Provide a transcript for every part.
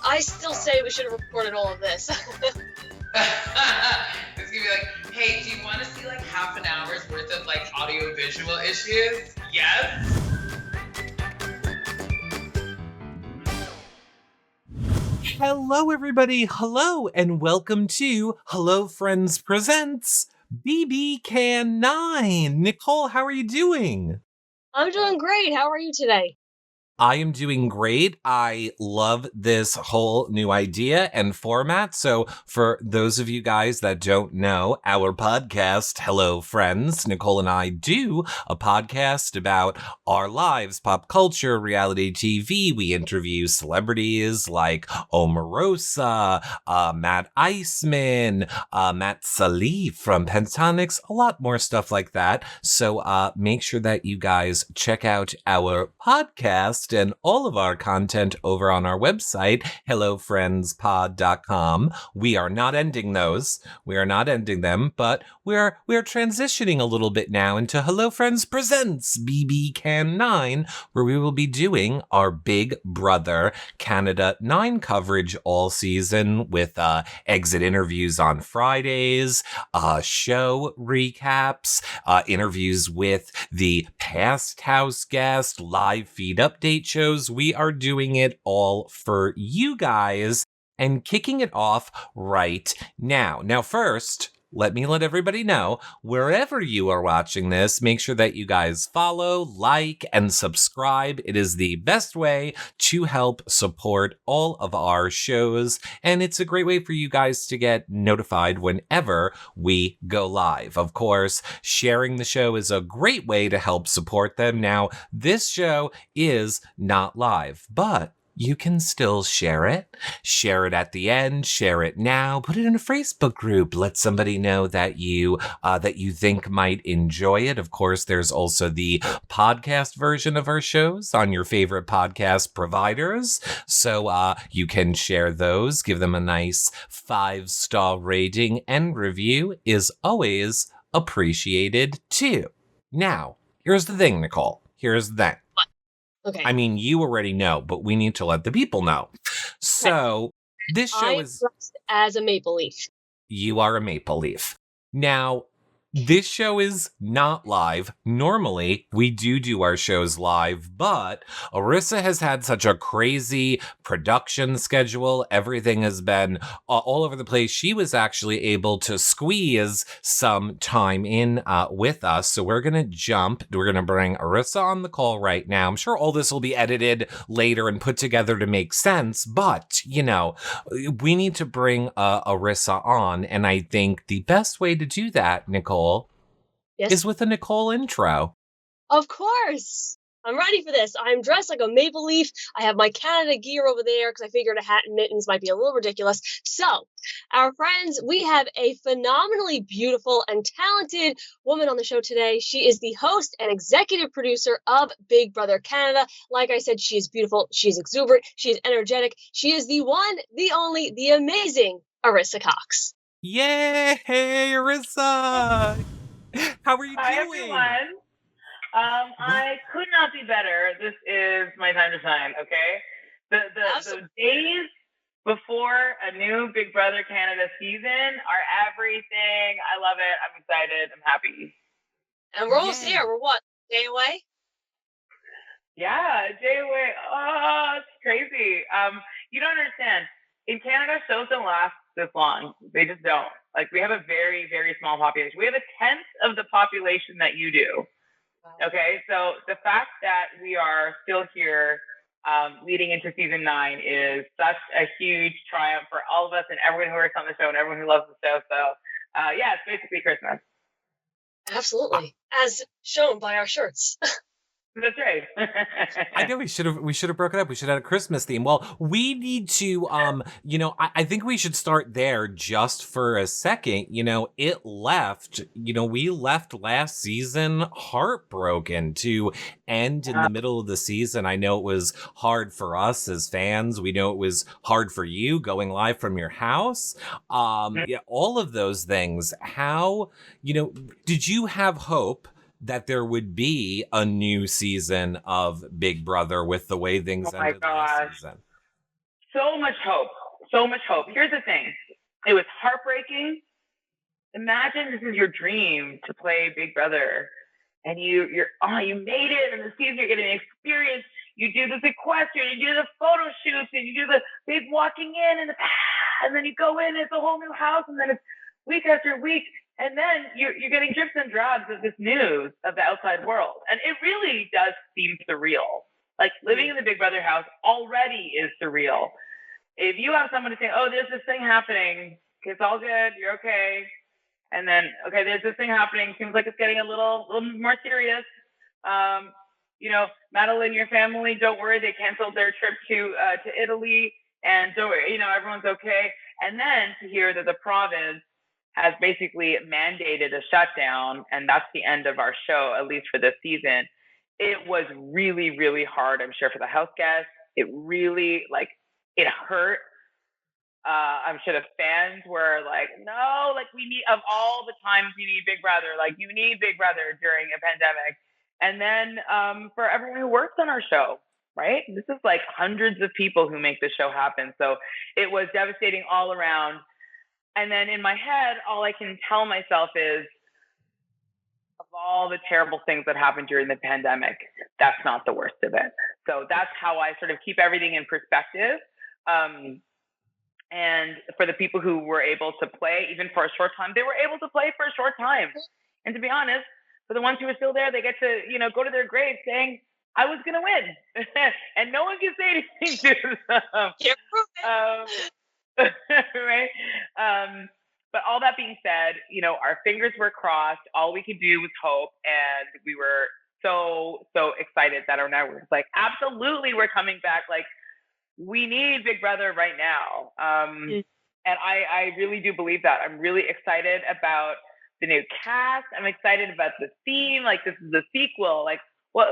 I still say we should have recorded all of this. It's gonna be like, hey, do you want to see like half an hour's worth of like audio visual issues? Yes. Hello, everybody. Hello, and welcome to Hello Friends Presents BBCAN9. Nicole, how are you doing? I'm doing great. How are you today? I am doing great. I love this whole new idea and format. So for those of you guys that don't know, our podcast, Hello Friends, Nicole and I do a podcast about our lives, pop culture, reality TV. We interview celebrities like Omarosa, Matt Iceman, Matt Salif from Pentatonics, a lot more stuff like that. So make sure that you guys check out our podcast and all of our content over on our website, hellofriendspod.com. We are not ending those. We are not ending them, but we're transitioning a little bit now into Hello Friends Presents BBCAN9, where we will be doing our Big Brother Canada 9 coverage all season with exit interviews on Fridays, show recaps, interviews with the past house guest, live feed update shows. We are doing it all for you guys and kicking it off right now. Now, first, let everybody know, wherever you are watching this, make sure that you guys follow, like, and subscribe. It is the best way to help support all of our shows, and it's a great way for you guys to get notified whenever we go live. Of course, sharing the show is a great way to help support them. Now, this show is not live, but you can still share it. Share it at the end, share it now, put it in a Facebook group. Let somebody know that you think might enjoy it. Of course, there's also the podcast version of our shows on your favorite podcast providers. So you can share those, give them a nice 5-star rating, and review is always appreciated too. Now, here's the thing, Nicole. Here's the thing. Okay. I mean, you already know, but we need to let the people know. So this show is dressed as a maple leaf. You are a maple leaf. Now, this show is not live. Normally, we do our shows live, but Arisa has had such a crazy production schedule. Everything has been all over the place. She was actually able to squeeze some time in with us. So we're going to bring Arisa on the call right now. I'm sure all this will be edited later and put together to make sense, but, you know, we need to bring Arisa on. And I think the best way to do that, Nicole, Yes? is with a Nicole intro. Of course. I'm ready for this. I'm dressed like a maple leaf. I have my Canada gear over there because I figured a hat and mittens might be a little ridiculous. So, our friends, we have a phenomenally beautiful and talented woman on the show today. She is the host and executive producer of Big Brother Canada. Like I said, she is beautiful. She is exuberant. She is energetic. She is the one, the only, the amazing Arisa Cox. Yay, Arisa! How are you Hi, doing? everyone. I could not be better. This is my time to shine, okay? The days before a new Big Brother Canada season are everything. I love it. I'm excited. I'm happy. And we're almost here. We're what, a day away? Yeah, a day away. Oh, it's crazy. You don't understand. In Canada, shows don't last this long. They just don't. Like, we have a very, very small population. We have 1/10 of the population that you do. Okay, so the fact that we are still here leading into season 9 is such a huge triumph for all of us and everyone who works on the show and everyone who loves the show. So, yeah, it's basically Christmas. Absolutely. As shown by our shirts. That's right. I know we should have broken up. We should have had a Christmas theme. Well, we need to, I think we should start there just for a second. We left last season heartbroken to end in the middle of the season. I know it was hard for us as fans. We know it was hard for you going live from your house. All of those things. How, did you have hope that there would be a new season of Big Brother with the way things ended last season? so much hope. So much hope. Here's the thing. It was heartbreaking. Imagine this is your dream to play Big Brother, and you made it in the season. You're getting an experience. You do this equestrian, you do the photo shoots, and you do the big walking in, and then you go in. It's a whole new house, and then it's week after week, and then you're getting drips and drabs of this news of the outside world, and it really does seem surreal. Like living in the Big Brother house already is surreal. If you have someone to say, "Oh, there's this thing happening. It's all good. You're okay." And then, okay, there's this thing happening. Seems like it's getting a little more serious. Madeline, your family, don't worry. They canceled their trip to Italy, and don't worry, everyone's okay. And then to hear that the province has basically mandated a shutdown, and that's the end of our show, at least for this season. It was really, really hard, I'm sure, for the house guests. It really, it hurt. I'm sure the fans were like, no, we need, of all the times you need Big Brother, you need Big Brother during a pandemic. And then for everyone who works on our show, right? This is hundreds of people who make the show happen. So it was devastating all around. And then in my head, all I can tell myself is, of all the terrible things that happened during the pandemic, that's not the worst of it. So that's how I sort of keep everything in perspective. And for the people who were able to play, even for a short time, they were able to play for a short time. And to be honest, for the ones who are still there, they get to, go to their grave saying, I was going to win. And no one can say anything to them. Right? But all that being said, our fingers were crossed. All we could do was hope. And we were so, so excited that our network was like, absolutely, we're coming back. We need Big Brother right now. And I really do believe that. I'm really excited about the new cast. I'm excited about the theme. This is a sequel. What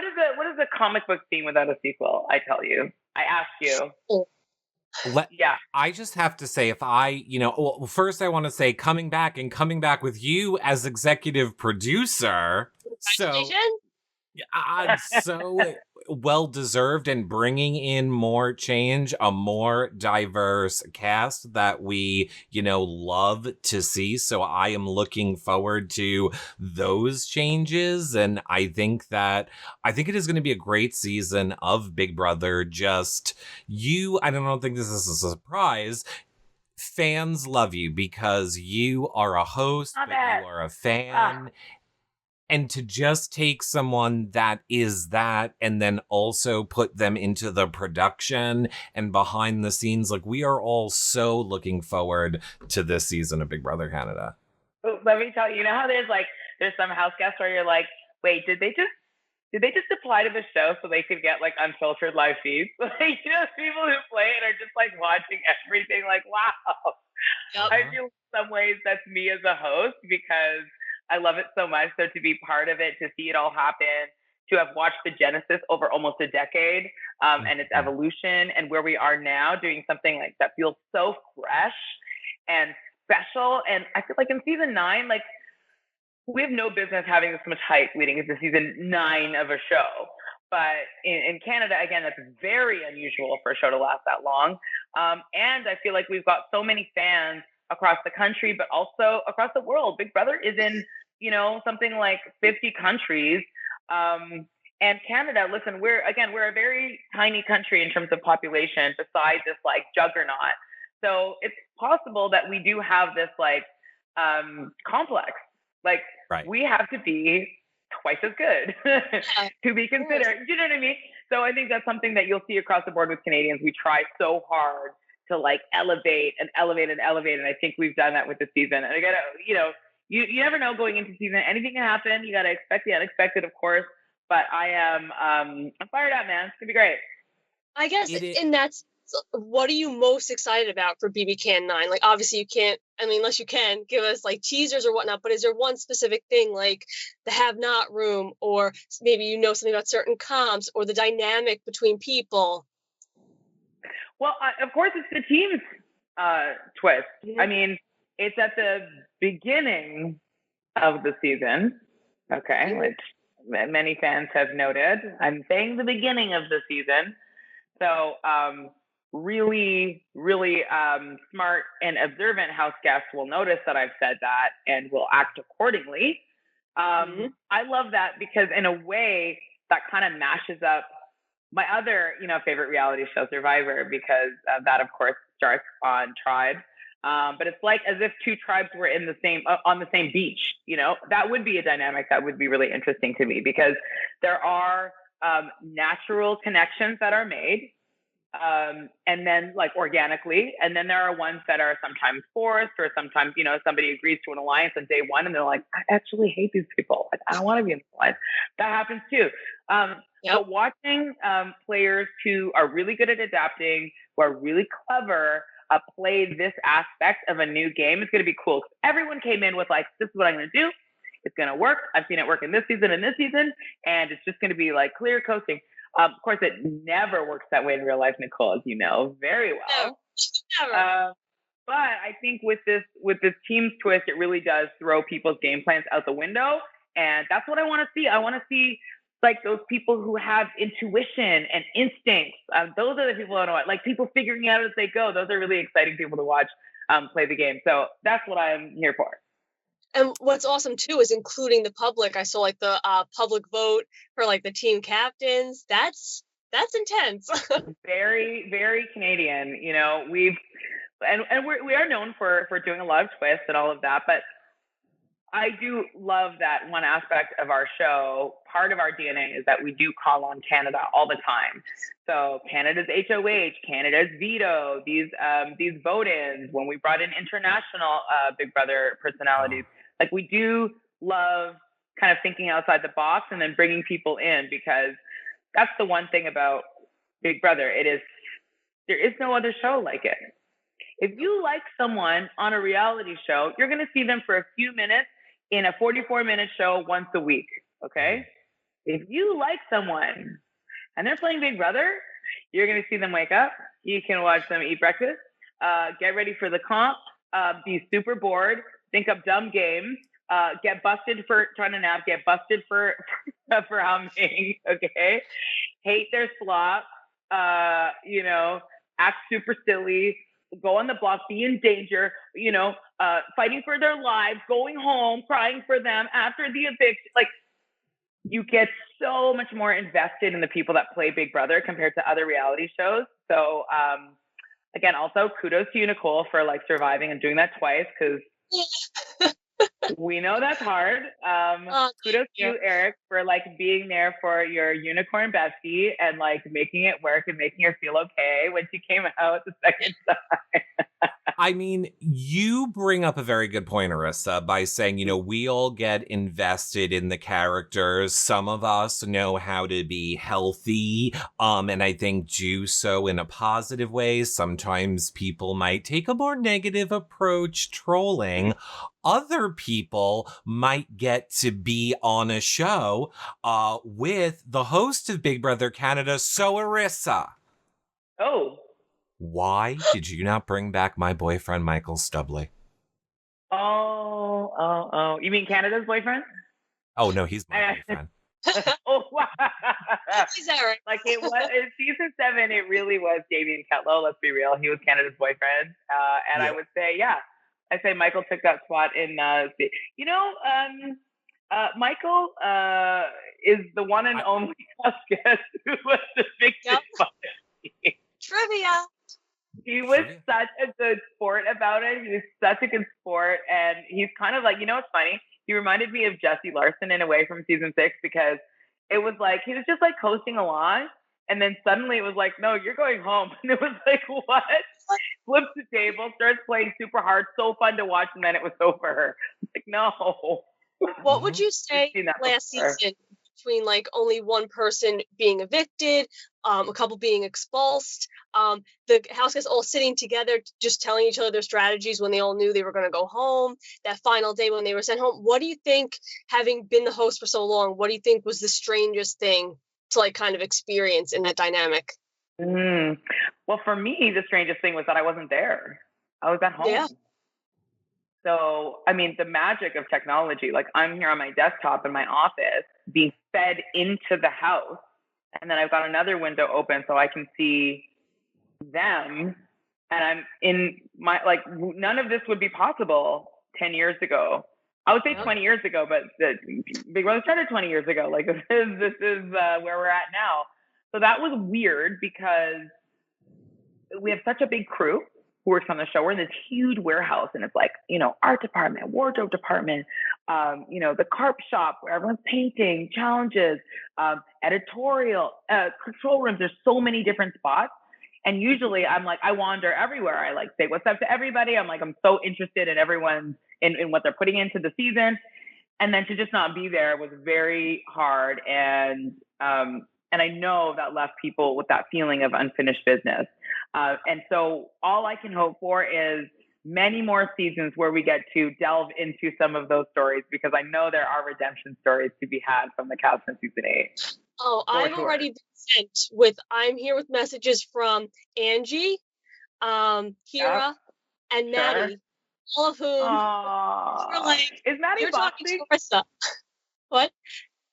is a comic book theme without a sequel? I tell you. I ask you. I just have to say, first I want to say coming back with you as executive producer. So I'm so well-deserved, and bringing in more change, a more diverse cast that we, love to see. So I am looking forward to those changes. And I think it is going to be a great season of Big Brother. I don't think this is a surprise. Fans love you because you are a host, but you are a fan. And to just take someone that is that and then also put them into the production and behind the scenes, we are all so looking forward to this season of Big Brother Canada. Let me tell you, how there's some house guests where you're like, wait, did they just apply to the show so they could get unfiltered live feeds? People who play it are just watching everything wow. Yep. I feel in some ways that's me as a host because I love it so much. So to be part of it, to see it all happen, to have watched the genesis over almost a decade and its evolution and where we are now doing something that feels so fresh and special. And I feel in season 9, we have no business having this much hype leading into season 9 of a show. But in Canada, again, that's very unusual for a show to last that long. And I feel we've got so many fans across the country, but also across the world. Big Brother is in, something 50 countries. And Canada, listen, we're a very tiny country in terms of population besides this juggernaut. So it's possible that we do have this complex. Right. We have to be twice as good to be considered. You know what I mean? So I think that's something that you'll see across the board with Canadians. We try so hard to elevate. And I think we've done that with the season. And I gotta, you never know going into season. Anything can happen. You gotta expect the unexpected, of course. But I'm fired up, man. It's gonna be great. I guess in that, what are you most excited about for BBCAN9? Obviously you can't, unless you can give us teasers or whatnot, but is there one specific thing the have not room, or maybe something about certain comps or the dynamic between people? Well, of course, it's the team's twist. Mm-hmm. It's at the beginning of the season, okay, which many fans have noted. I'm saying the beginning of the season. So really, really smart and observant house guests will notice that I've said that and will act accordingly. I love that because in a way that kind of mashes up my other, favorite reality show, Survivor, because that, of course, starts on tribes. But it's like as if two tribes were in the same on the same beach. That would be a dynamic that would be really interesting to me because there are natural connections that are made, and then like organically, and then there are ones that are sometimes forced, or sometimes somebody agrees to an alliance on day one, and they're like, I actually hate these people. Like, I don't want to be in this alliance. That happens too. But watching players who are really good at adapting, who are really clever, play this aspect of a new game is going to be cool. Everyone came in with like, this is what I'm going to do. It's going to work. I've seen it work in this season and this season, and it's just going to be like clear coasting. Of course, it never works that way in real life, Nicole, as you know very well. Never. But I think with this team's twist, it really does throw people's game plans out the window, and that's what I want to see. I want to see like those people who have intuition and instincts. Those are the people I want to watch. Like people figuring out as they go. Those are really exciting people to watch play the game. So that's what I'm here for. And what's awesome too is including the public. I saw like the public vote for like the team captains. That's intense. Very, very Canadian. We are known for doing a lot of twists and all of that, but I do love that one aspect of our show. Part of our DNA is that we do call on Canada all the time. So Canada's HOH, Canada's veto, these vote-ins, when we brought in international Big Brother personalities, like we do love kind of thinking outside the box and then bringing people in, because that's the one thing about Big Brother. There is no other show like it. If you like someone on a reality show, you're going to see them for a few minutes in a 44-minute show once a week, okay? If you like someone and they're playing Big Brother, you're going to see them wake up. You can watch them eat breakfast, get ready for the comp, be super bored, think up dumb games, get busted for trying to nap, get busted for humming, okay? Hate their slop, act super silly, go on the block, be in danger, fighting for their lives, going home, crying for them after the eviction. Like, you get so much more invested in the people that play Big Brother compared to other reality shows. So, again, also kudos to you, Nicole, for like surviving and doing that twice, because we know that's hard. Kudos to you, Eric, for like being there for your unicorn bestie and like making it work and making her feel okay when she came out the second time. I mean, you bring up a very good point, Arisa, by saying, we all get invested in the characters. Some of us know how to be healthy, and I think do so in a positive way. Sometimes people might take a more negative approach, trolling. Other people might get to be on a show with the host of Big Brother Canada, so Arisa. Oh. Why did you not bring back my boyfriend, Michael Stubley? Oh. You mean Canada's boyfriend? Oh, no, he's my boyfriend. Oh, wow. He's Eric. Like it was in season 7, it really was Damien Ketlow. Let's be real. He was Canada's boyfriend. And I would say, I say Michael took that spot in, Michael is the one and only guest who was the victim. Trivia. He was such a good sport about it. He was such a good sport. And he's kind of like, what's funny? He reminded me of Jesse Larson in a way from season 6, because it was like, he was just like coasting along. And then suddenly it was like, no, you're going home. And it was like, what? Flips the table, starts playing super hard. So fun to watch. And then it was over. Like, no. What would you say last season between like only one person being evicted, a couple being expulsed, the house guests all sitting together, just telling each other their strategies when they all knew they were going to go home, that final day when they were sent home? What do you think, having been the host for so long, what do you think was the strangest thing to like kind of experience in that dynamic? Well, for me, the strangest thing was that I wasn't there. I was at home. Yeah. So, I mean, the magic of technology, like I'm here on my desktop in my office being fed into the house. And then I've got another window open so I can see them, and I'm in my, like, none of this would be possible 10 years ago. I would say 20 years ago, but the Big Brother started 20 years ago. Like, this is where we're at now. So that was weird because we have such a big crew who works on the show. We're in this huge warehouse, and it's like, you know, art department, wardrobe department, you know, the carp shop where everyone's painting, challenges, editorial, control rooms. There's so many different spots. And usually I'm like, I wander everywhere. I like say what's up to everybody. I'm like, I'm so interested in everyone, in what they're putting into the season. And then to just not be there was very hard. And I know that left people with that feeling of unfinished business. And so all I can hope for is many more seasons where we get to delve into some of those stories, because I know there are redemption stories to be had from the cast in season 8. Oh, I've already been sent I'm here with messages from Angie, Kira, and Maddie, all of whom are like, is Maddie you're boxing? talking to Arisa. What?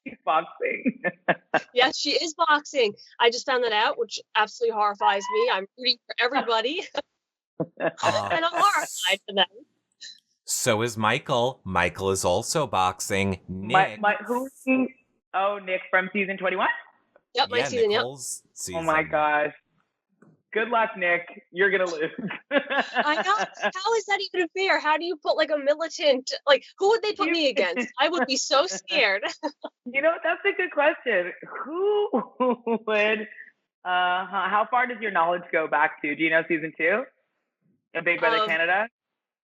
She's boxing. Yes, she is boxing. I just found that out, which absolutely horrifies me. I'm rooting for everybody. And I'm horrified for them. So is Michael. Michael is also boxing. Nick. Who's he? Oh, Nick from season 21? Yep, my season, Nicole's season. Oh my gosh. Good luck, Nick. You're going to lose. I know. How is that even fair? How do you put like a militant, like, who would they put me against? I would be so scared. You know, that's a good question. Who would, how far does your knowledge go back to? Do you know season 2? In Big Brother Canada?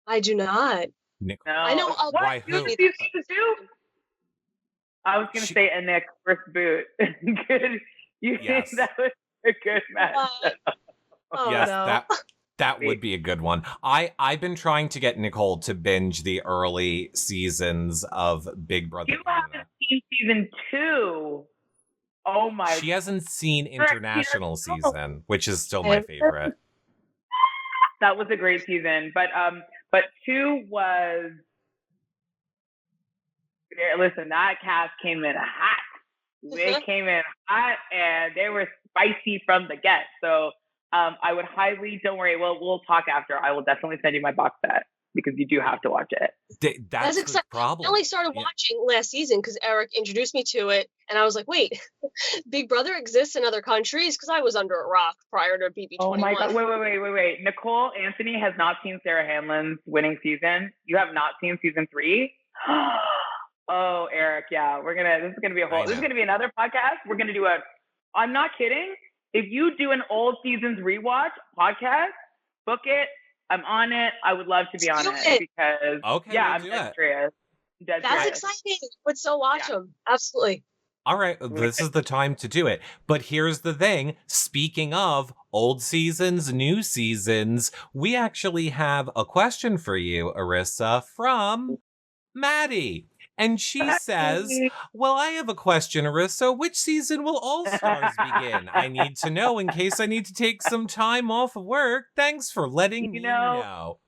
I do not. Nick. No. I know. Why, You who? see season 2? I was going to say a Nick first boot. Good. Yes. That was a good match. Oh, yes, no. that would be a good one. I've been trying to get Nicole to binge the early seasons of Big Brother. You haven't seen season 2. Oh my! She hasn't seen international season, which is still my favorite. That was a great season, but 2 was. Listen, that cast came in hot. They came in hot, and they were spicy from the get. So I would highly, don't worry, we'll talk after. I will definitely send you my box set, because you do have to watch it. That's the problem. I only started watching last season because Eric introduced me to it, and I was like, wait, Big Brother exists in other countries? Because I was under a rock prior to BB21. Oh my God, wait. Nicole Anthony has not seen Sarah Hanlon's winning season. You have not seen season 3? Oh, Eric, yeah, this is gonna be another podcast. We're gonna do I'm not kidding. If you do an old seasons rewatch podcast, book it. I'm on it. I would love to be on it because I'm dead serious. That's exciting. I would so watch them. Absolutely. All right, this is the time to do it. But here's the thing. Speaking of old seasons, new seasons, we actually have a question for you, Arisa, from Maddie. And she says, well, I have a question, Arisa. Which season will All Stars begin? I need to know in case I need to take some time off of work. Thanks for letting me know.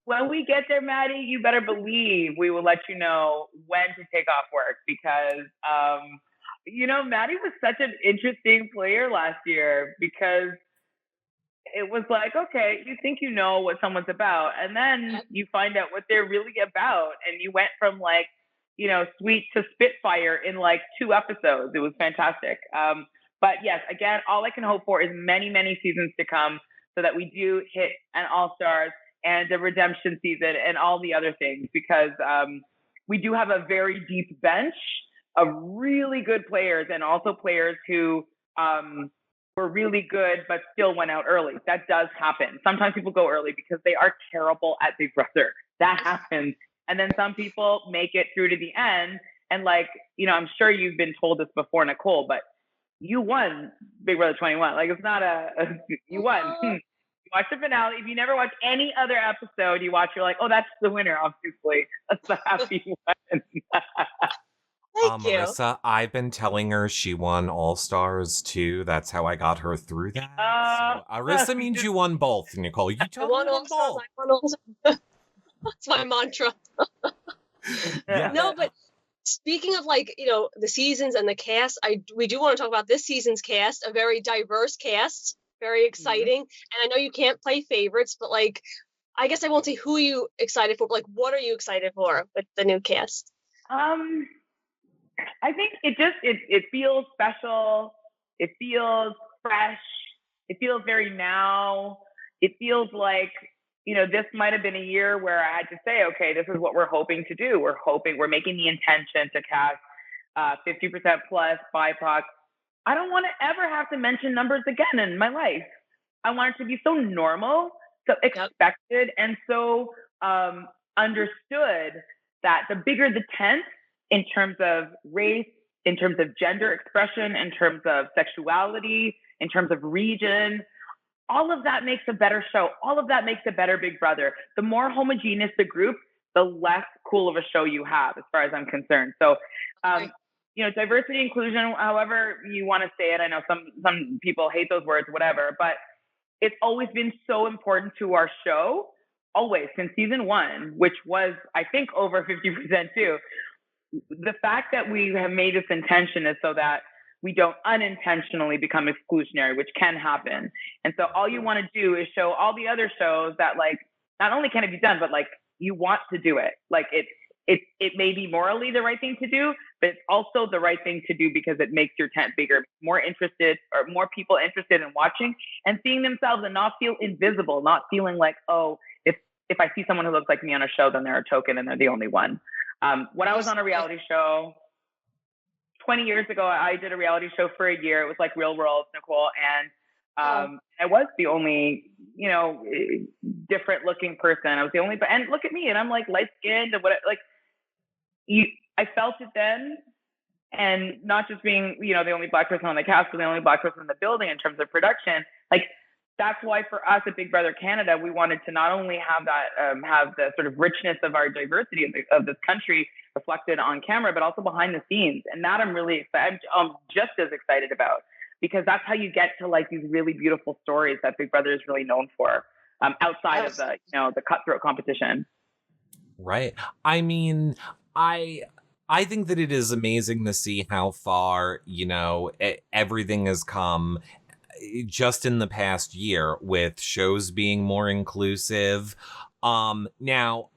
When we get there, Maddie, you better believe we will let you know when to take off work, because, Maddie was such an interesting player last year, because it was like, okay, you think you know what someone's about, and then you find out what they're really about. And you went from like, sweet to Spitfire in like 2 episodes. It was fantastic. But yes, again, all I can hope for is many, many seasons to come, so that we do hit an All-Stars and a redemption season and all the other things, because we do have a very deep bench of really good players, and also players who were really good but still went out early. That does happen. Sometimes people go early because they are terrible at Big Brother. That happens. And then some people make it through to the end. And like, I'm sure you've been told this before, Nicole, but you won Big Brother 21. Like, it's not you won. You watch the finale. If you never watch any other episode, you're like, oh, that's the winner, obviously. That's the happy one. Thank you. Arisa, I've been telling her she won All Stars too. That's how I got her through that. So Arisa means you won both, Nicole. You totally won both. I won All Stars. That's my mantra. Yeah. No, but speaking of like, the seasons and the cast, we do want to talk about this season's cast, a very diverse cast. very exciting. And I know you can't play favorites, but like, I guess I won't say who you excited for, but like, what are you excited for with the new cast? I think it feels special. It feels fresh. It feels very now. It feels like, this might have been a year where I had to say, okay, this is what we're hoping to do. We're making the intention to cast 50% plus BIPOC. I don't want to ever have to mention numbers again in my life. I want it to be so normal, so expected, and so understood that the bigger the tent in terms of race, in terms of gender expression, in terms of sexuality, in terms of region, all of that makes a better show. All of that makes a better Big Brother. The more homogeneous the group, the less cool of a show you have, as far as I'm concerned. So, diversity, inclusion, however you want to say it. I know some people hate those words, whatever, but it's always been so important to our show, always, since season 1, which was, I think, over 50% too. The fact that we have made this intention is so that we don't unintentionally become exclusionary, which can happen. And so all you want to do is show all the other shows that, like, not only can it be done, but like, you want to do it. Like, it may be morally the right thing to do, but it's also the right thing to do because it makes your tent bigger, more interested, or more people interested in watching and seeing themselves and not feel invisible, not feeling like, oh, if I see someone who looks like me on a show, then they're a token and they're the only one. When I was on a reality show 20 years ago, I did a reality show for a year. It was like Real World, Nicole. And I was the only, different looking person. I was the only, and look at me, and I'm like light skinned and I felt it then. And not just being, the only Black person on the cast, but the only Black person in the building in terms of production. Like, that's why for us at Big Brother Canada, we wanted to not only have that, have the sort of richness of our diversity of this country reflected on camera, but also behind the scenes. And that I'm really excited. I'm just as excited about, because that's how you get to like these really beautiful stories that Big Brother is really known for, outside of the, the cutthroat competition. Right. I mean, I think that it is amazing to see how far, everything has come just in the past year with shows being more inclusive. Now,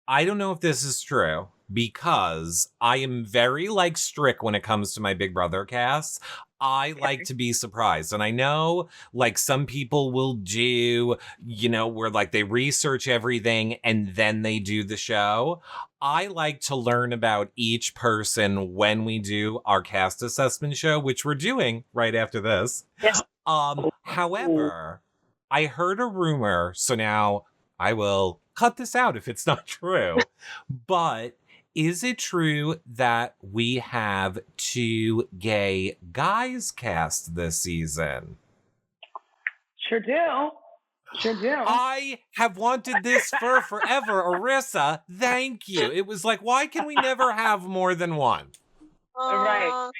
I don't know if this is true because I am very strict when it comes to my Big Brother casts. I like to be surprised. And I know some people will do, where they research everything and then they do the show. I like to learn about each person when we do our cast assessment show, which we're doing right after this. Yes. However, I heard a rumor, so now I will cut this out if it's not true, but is it true that we have 2 gay guys cast this season? Sure do. I have wanted this for forever, Arisa. Thank you. It was like, why can we never have more than one? Right.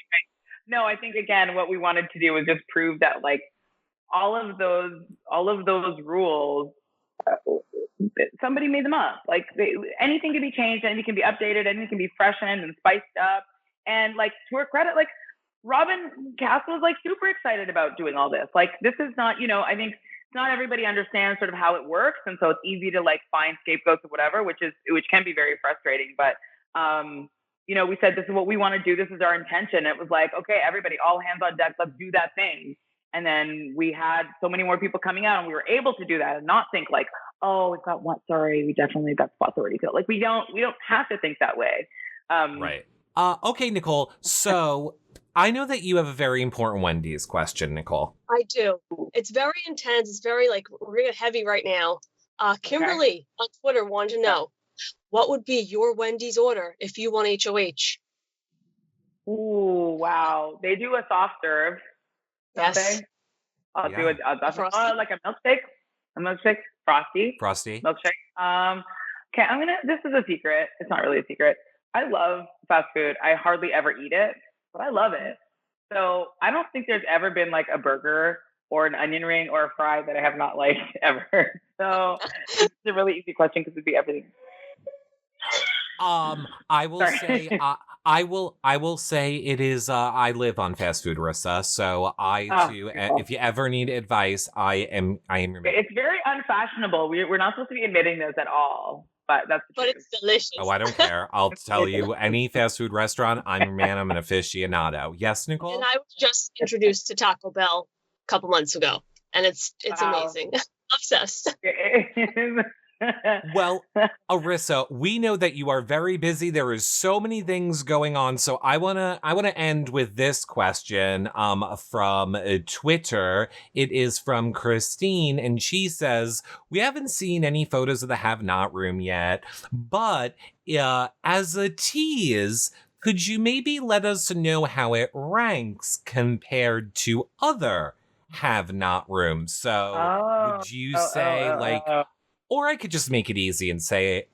No, I think again, what we wanted to do was just prove that all of those rules, somebody made them up. Anything can be changed, anything can be updated, anything can be freshened and spiced up. And to her credit, Robin Cass was super excited about doing all this. This is not, I think not everybody understands sort of how it works, and so it's easy to find scapegoats or whatever, which can be very frustrating. But we said this is what we want to do. This is our intention. It was okay, everybody, all hands on deck. Let's do that thing. And then we had so many more people coming out, and we were able to do that and not think oh, we've got one. Sorry, we definitely that spot's already filled. We don't have to think that way. Right. Okay, Nicole. So I know that you have a very important Wendy's question, Nicole. I do. It's very intense. It's very we're getting heavy right now. Kimberly on Twitter wanted to know, what would be your Wendy's order if you won HOH? Ooh, wow. They do a soft serve. Yes. I'll do it. Like a milkshake. A milkshake. Frosty. Milkshake. Okay, this is a secret. It's not really a secret. I love fast food. I hardly ever eat it, but I love it. So I don't think there's ever been a burger or an onion ring or a fry that I have not liked ever. So it's a really easy question because it'd be everything. I will say I will say it is. I live on fast food, Arisa. So I too. Beautiful. If you ever need advice, I am your man. It's very unfashionable. We're not supposed to be admitting this at all, but that's the But truth. it's delicious. Oh, I don't care. I'll tell you, any fast food restaurant, I'm your man. I'm an aficionado. Yes, Nicole? And I was just introduced to Taco Bell a couple months ago, and it's Wow. amazing. Obsessed. Well, Arisa, we know that you are very busy. There is so many things going on. So I wanna end with this question from Twitter. It is from Christine, and she says, we haven't seen any photos of the Have Not room yet, but as a tease, could you maybe let us know how it ranks compared to other Have Not rooms? So would you say or I could just make it easy and say,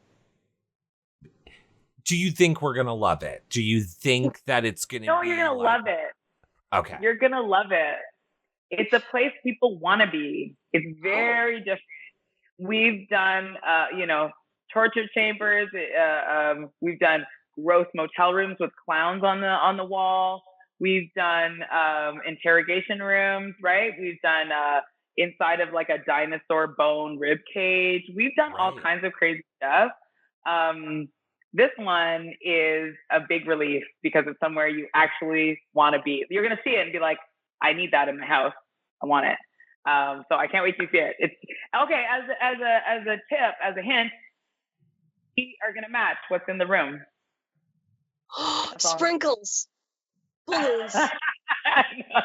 do you think we're going to love it? Do you think that it's going to No, be you're going to love it. Okay. You're going to love it. It's a place people want to be. It's very different. We've done, torture chambers. We've done gross motel rooms with clowns on the wall. We've done interrogation rooms, right? We've done inside of like a dinosaur bone rib cage. We've done all kinds of crazy stuff. This one is a big relief because it's somewhere you actually want to be. You're going to see it and be like, I need that in my house. I want it. So I can't wait to see it. It's okay. As a tip, as a hint, we are going to match what's in the room. Sprinkles. Balloons.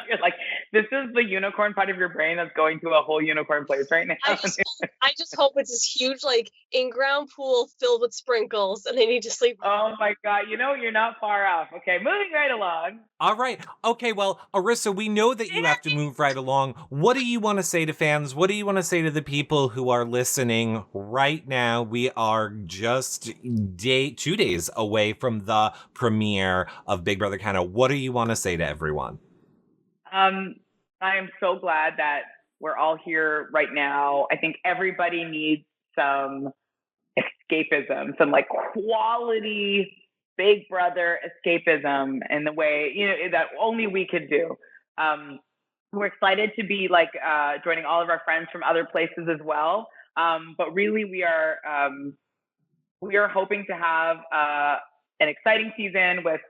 You're like, this is the unicorn part of your brain that's going to a whole unicorn place right now. I just hope it's this huge, like, in-ground pool filled with sprinkles, and they need to sleep. Oh my God! You're not far off. Okay, moving right along. All right. Okay. Well, Arisa, we know that you have to move right along. What do you want to say to fans? What do you want to say to the people who are listening right now? We are just 2 days away from the premiere of Big Brother Canada. What do you want to say to everyone? I am so glad that we're all here right now. I think everybody needs some escapism, some like quality Big Brother escapism in the way, that only we could do. We're excited to be joining all of our friends from other places as well. But really we are hoping to have an exciting season with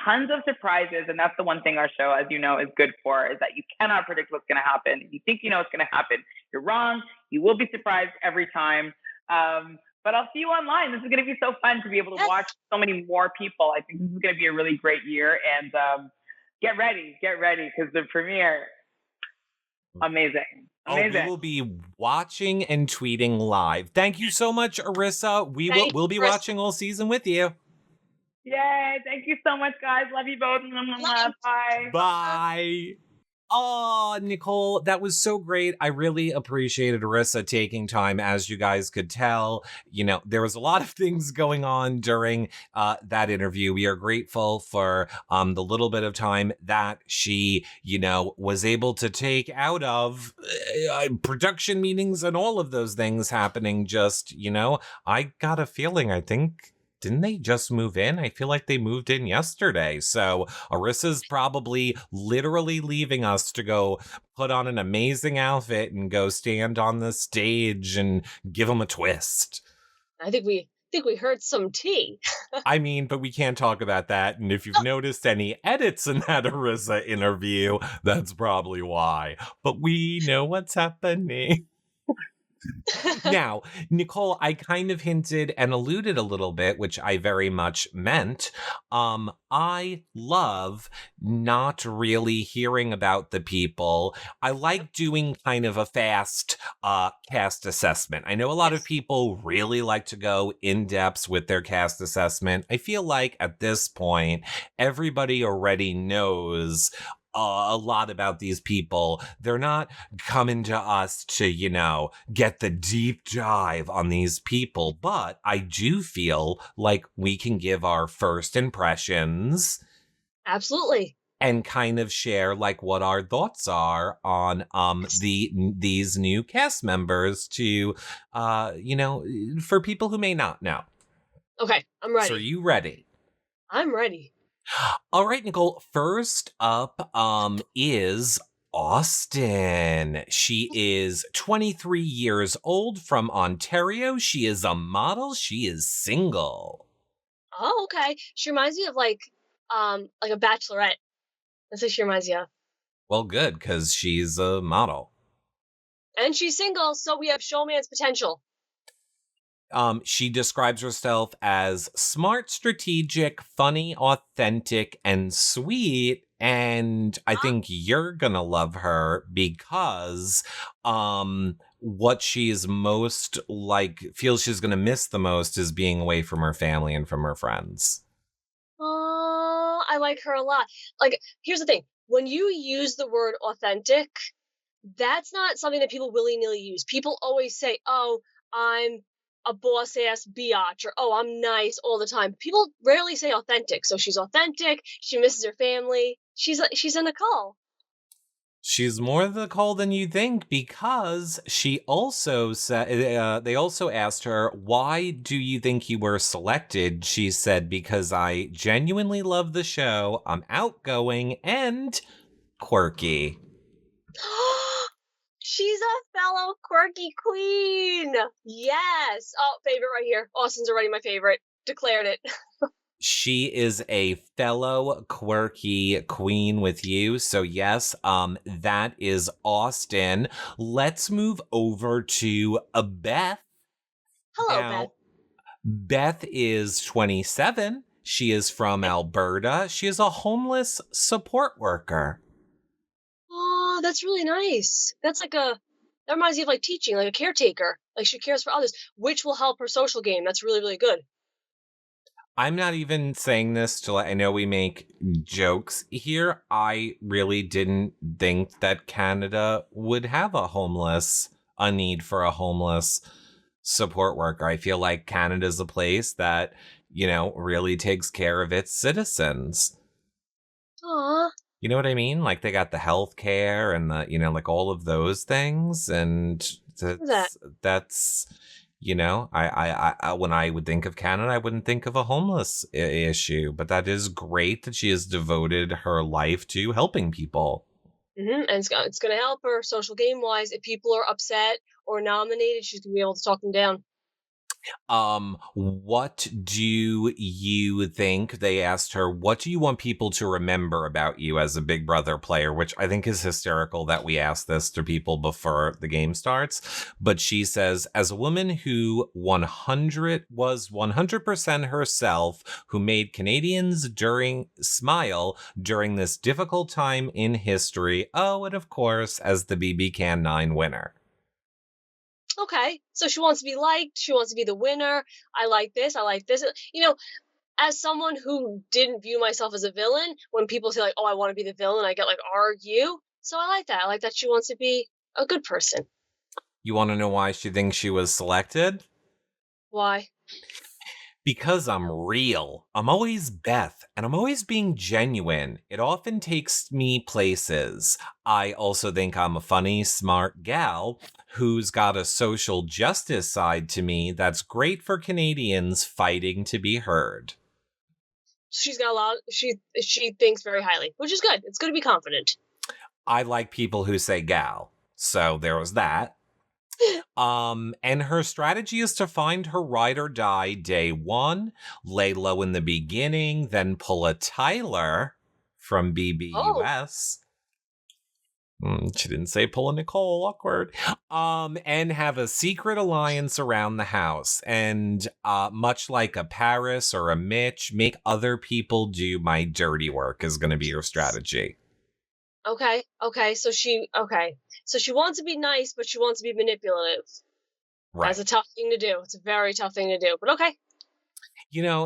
tons of surprises. And that's the one thing our show, as you know, is good for, is that you cannot predict what's going to happen. If you think you know what's going to happen, you're wrong. You will be surprised every time. But I'll see you online. This is going to be so fun to be able to watch so many more people. I think this is going to be a really great year. And get ready, because the premiere, amazing. Oh, we will be watching and tweeting live. Thank you so much, Arisa. We'll be watching all season with you. Yay. Thank you so much, guys. Love you both. Bye. Bye. Oh, Nicole, that was so great. I really appreciated Arisa taking time. As you guys could tell, there was a lot of things going on during that interview. We are grateful for the little bit of time that she, was able to take out of production meetings and all of those things happening. Just, I got a feeling, I think, didn't they just move in? I feel like they moved in yesterday. So Arisa's probably literally leaving us to go put on an amazing outfit and go stand on the stage and give them a twist. I think we heard some tea. I mean, but we can't talk about that. And if you've noticed any edits in that Arisa interview, that's probably why. But we know what's happening. Now, Nicole, I kind of hinted and alluded a little bit, which I very much meant. I love not really hearing about the people. I like doing kind of a fast cast assessment. I know a lot of people really like to go in depth with their cast assessment. I feel like at this point, everybody already knows a lot about these people. They're not coming to us to, get the deep dive on these people, but I do feel like we can give our first impressions. Absolutely. And kind of share what our thoughts are on these new cast members to for people who may not know. Okay, I'm ready. So are you ready? I'm ready. All right, Nicole. First up is Austin. She is 23 years old from Ontario. She is a model. She is single. Oh, okay. She reminds me of like a bachelorette. That's what she reminds me of. Well, good, because she's a model. And she's single, so we have showman's potential. She describes herself as smart, strategic, funny, authentic, and sweet. And I think you're gonna love her because what she's most like feels she's gonna miss the most is being away from her family and from her friends. Oh, I like her a lot. Like, here's the thing. When you use the word authentic, that's not something that people willy-nilly use. People always say, oh, I'm a boss-ass biatch, or oh, I'm nice all the time. People rarely say authentic. So she's authentic. She misses her family. She's a Nicole. She's more the Nicole than you think because she also said, they also asked her, why do you think you were selected? She said, because I genuinely love the show. I'm outgoing and quirky. She's a fellow quirky queen. Yes. Oh, favorite right here. Austin's already my favorite. Declared it. She is a fellow quirky queen with you. So yes, that is Austin. Let's move over to Beth. Hello, Now, Beth. Beth is 27. She is from Alberta. She is a homeless support worker. Oh, that's really nice. That reminds me of like teaching, like a caretaker. Like she cares for others, which will help her social game. That's really, really good. I'm not even saying this to I know we make jokes here. I really didn't think that Canada would have a need for a homeless support worker. I feel like Canada's a place that, really takes care of its citizens. Aw. You know what I mean? Like they got the health care and the, like all of those things. And that's I when I would think of Canada, I wouldn't think of a homeless issue. But that is great that she has devoted her life to helping people. Mm-hmm. And it's going to help her social game wise. If people are upset or nominated, she's going to be able to talk them down. What do you think? They asked her, what do you want people to remember about you as a Big Brother player? Which I think is hysterical that we ask this to people before the game starts. But she says, as a woman who was 100% herself, who made Canadians smile during this difficult time in history. Oh, and of course, as the BBCAN9 winner. Okay, so she wants to be liked. She wants to be the winner. I like this. I like this. As someone who didn't view myself as a villain, when people say like, "Oh, I want to be the villain," I get like, "Are you?" So I like that. I like that she wants to be a good person. You want to know why she thinks she was selected? Why? Because I'm real. I'm always Beth, and I'm always being genuine. It often takes me places. I also think I'm a funny, smart gal who's got a social justice side to me that's great for Canadians fighting to be heard. She's got a lot. She thinks very highly, which is good. It's good to be confident. I like people who say gal. So there was that. And her strategy is to find her ride or die day one, lay low in the beginning, then pull a Tyler from BBUS. She didn't say pull a Nicole, awkward. And have a secret alliance around the house. And much like a Paris or a Mitch, make other people do my dirty work is going to be her strategy. Okay. So she wants to be nice, but she wants to be manipulative. Right. That's a tough thing to do. It's a very tough thing to do, but okay.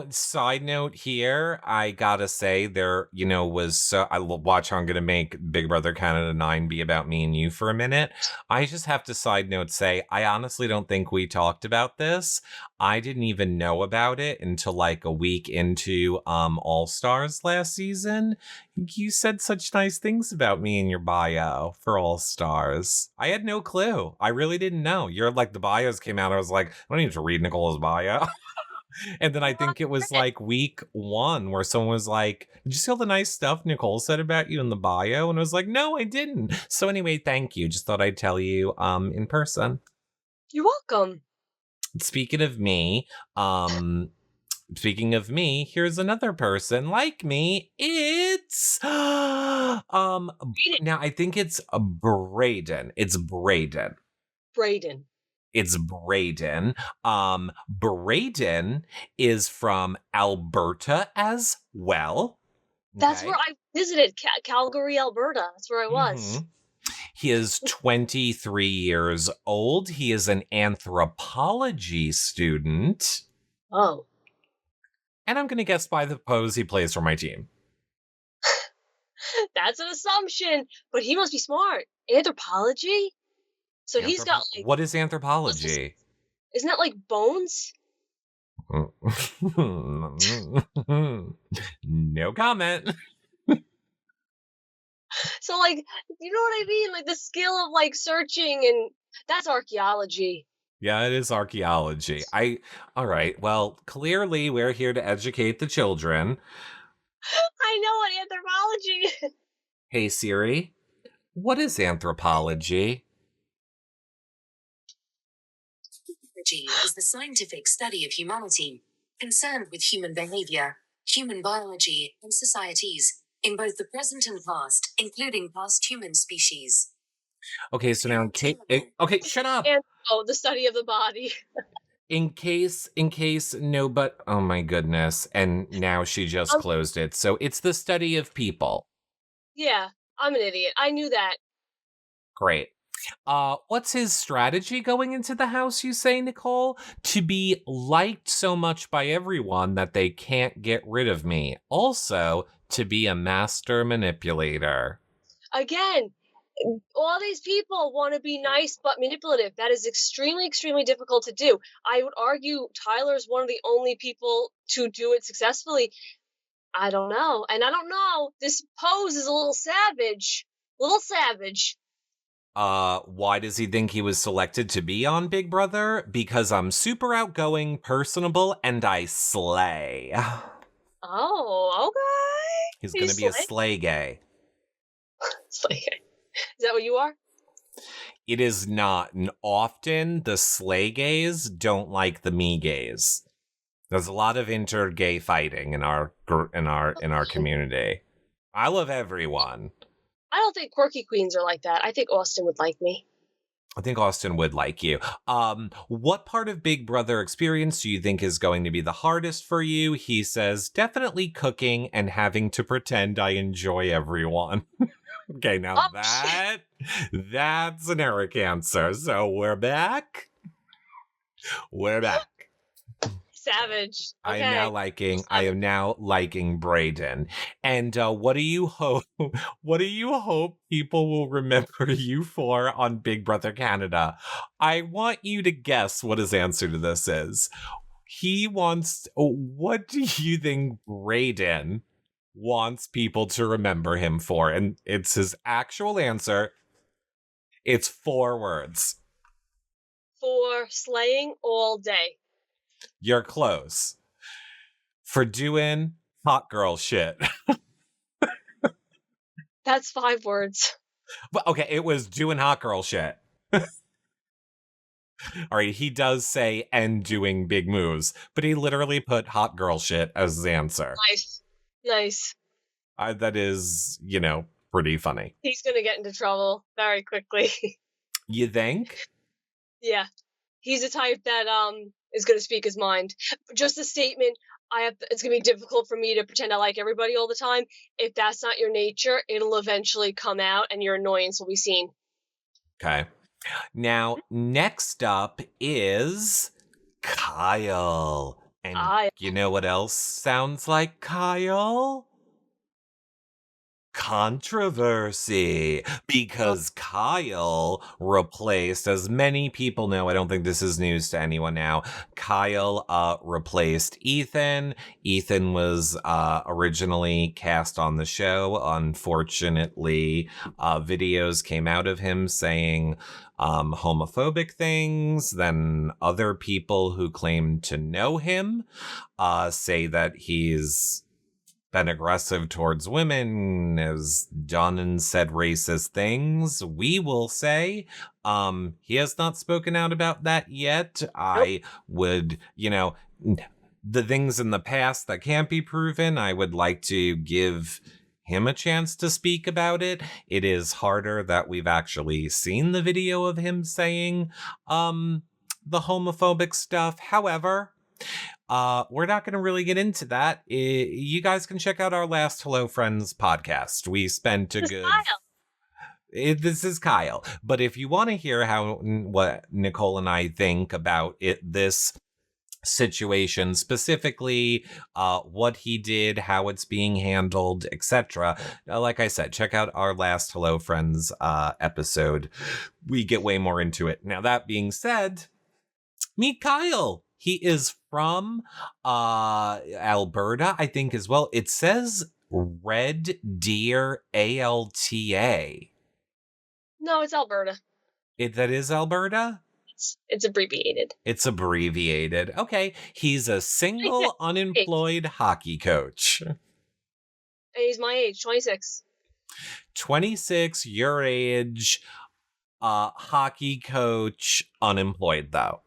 Side note here, I gotta say I watch how I'm gonna make Big Brother Canada 9 be about me and you for a minute. I just have to side note say, I honestly don't think we talked about this. I didn't even know about it until like a week into All Stars last season. You said such nice things about me in your bio for All Stars. I had no clue. I really didn't know. You're like, the bios came out. I was like, I don't need to read Nicole's bio. And then I think it was like week 1 where someone was like, did you see all the nice stuff Nicole said about you in the bio? And I was like, no, I didn't. So anyway, thank you. Just thought I'd tell you in person. You're welcome. Speaking of me, here's another person like me. It's now I think it's Braden. It's Braden. Braden. It's Braden. Braden is from Alberta as well. That's where I visited, Calgary, Alberta. That's where I was. Mm-hmm. He is 23 years old. He is an anthropology student. Oh. And I'm going to guess by the pose he plays for my team. That's an assumption, but he must be smart. Anthropology? So he's got like... What is anthropology? Isn't that like bones? No comment. So like, you know what I mean? Like the skill of like searching, and that's archaeology. Yeah, it is archaeology. All right. Well, clearly we're here to educate the children. I know what anthropology is. Hey Siri, what is anthropology? Anthropology is the scientific study of humanity, concerned with human behavior, human biology, and societies, in both the present and past, including past human species. Okay, so now okay, shut up. And the study of the body. In case, no, but oh my goodness. And now she just closed it. So it's the study of people. Yeah, I'm an idiot. I knew that. Great. What's his strategy going into the house, you say, Nicole? To be liked so much by everyone that they can't get rid of me. Also, to be a master manipulator. Again, all these people want to be nice but manipulative. That is extremely, extremely difficult to do. I would argue Tyler's one of the only people to do it successfully. I don't know. And I don't know. This pose is a little savage. Why does he think he was selected to be on Big Brother? Because I'm super outgoing, personable, and I slay. Oh, okay. He's gonna be a slay gay. Slay gay. Is that what you are? It is not. And often the slay gays don't like the me gays. There's a lot of inter-gay fighting in our community. I love everyone. I don't think quirky queens are like that. I think Austin would like me. I think Austin would like you. What part of Big Brother experience do you think is going to be the hardest for you? He says, definitely cooking and having to pretend I enjoy everyone. Okay, now that's an Eric answer. So we're back. Savage. Okay. I am now liking Braden. And what do you hope people will remember you for on Big Brother Canada? I want you to guess what his answer to this is. What do you think Braden wants people to remember him for? And it's his actual answer. It's 4 words. For slaying all day. You're close. For doing hot girl shit. That's 5 words. But okay, it was doing hot girl shit. All right, he does say and doing big moves, but he literally put hot girl shit as his answer. Nice. That is, pretty funny. He's going to get into trouble very quickly. You think? Yeah. He's the type that is going to speak his mind. Just a statement, it's going to be difficult for me to pretend I like everybody all the time. If that's not your nature, it'll eventually come out and your annoyance will be seen. Okay. Now, next up is Kyle. And you know what else sounds like Kyle? Controversy, because Kyle replaced, as many people know, I don't think this is news to anyone now, Kyle replaced Ethan. Ethan was originally cast on the show. Unfortunately, videos came out of him saying homophobic things. Then other people who claim to know him say that he's been aggressive towards women, has done and said racist things. We will say he has not spoken out about that yet. I would, the things in the past that can't be proven, I would like to give him a chance to speak about it. It is harder that we've actually seen the video of him saying the homophobic stuff. However, we're not going to really get into that. You guys can check out our last Hello Friends podcast. We spent a good... This is Kyle. But if you want to hear what Nicole and I think about this situation specifically, what he did, how it's being handled, etc., like I said, check out our last Hello Friends episode. We get way more into it. Now, that being said, meet Kyle. He is from Alberta, I think, as well. It says Red Deer, Alta. No, it's Alberta. That is Alberta? It's abbreviated. It's abbreviated. Okay. He's a single, unemployed hockey coach. He's my age, 26. 26, your age, hockey coach, unemployed, though.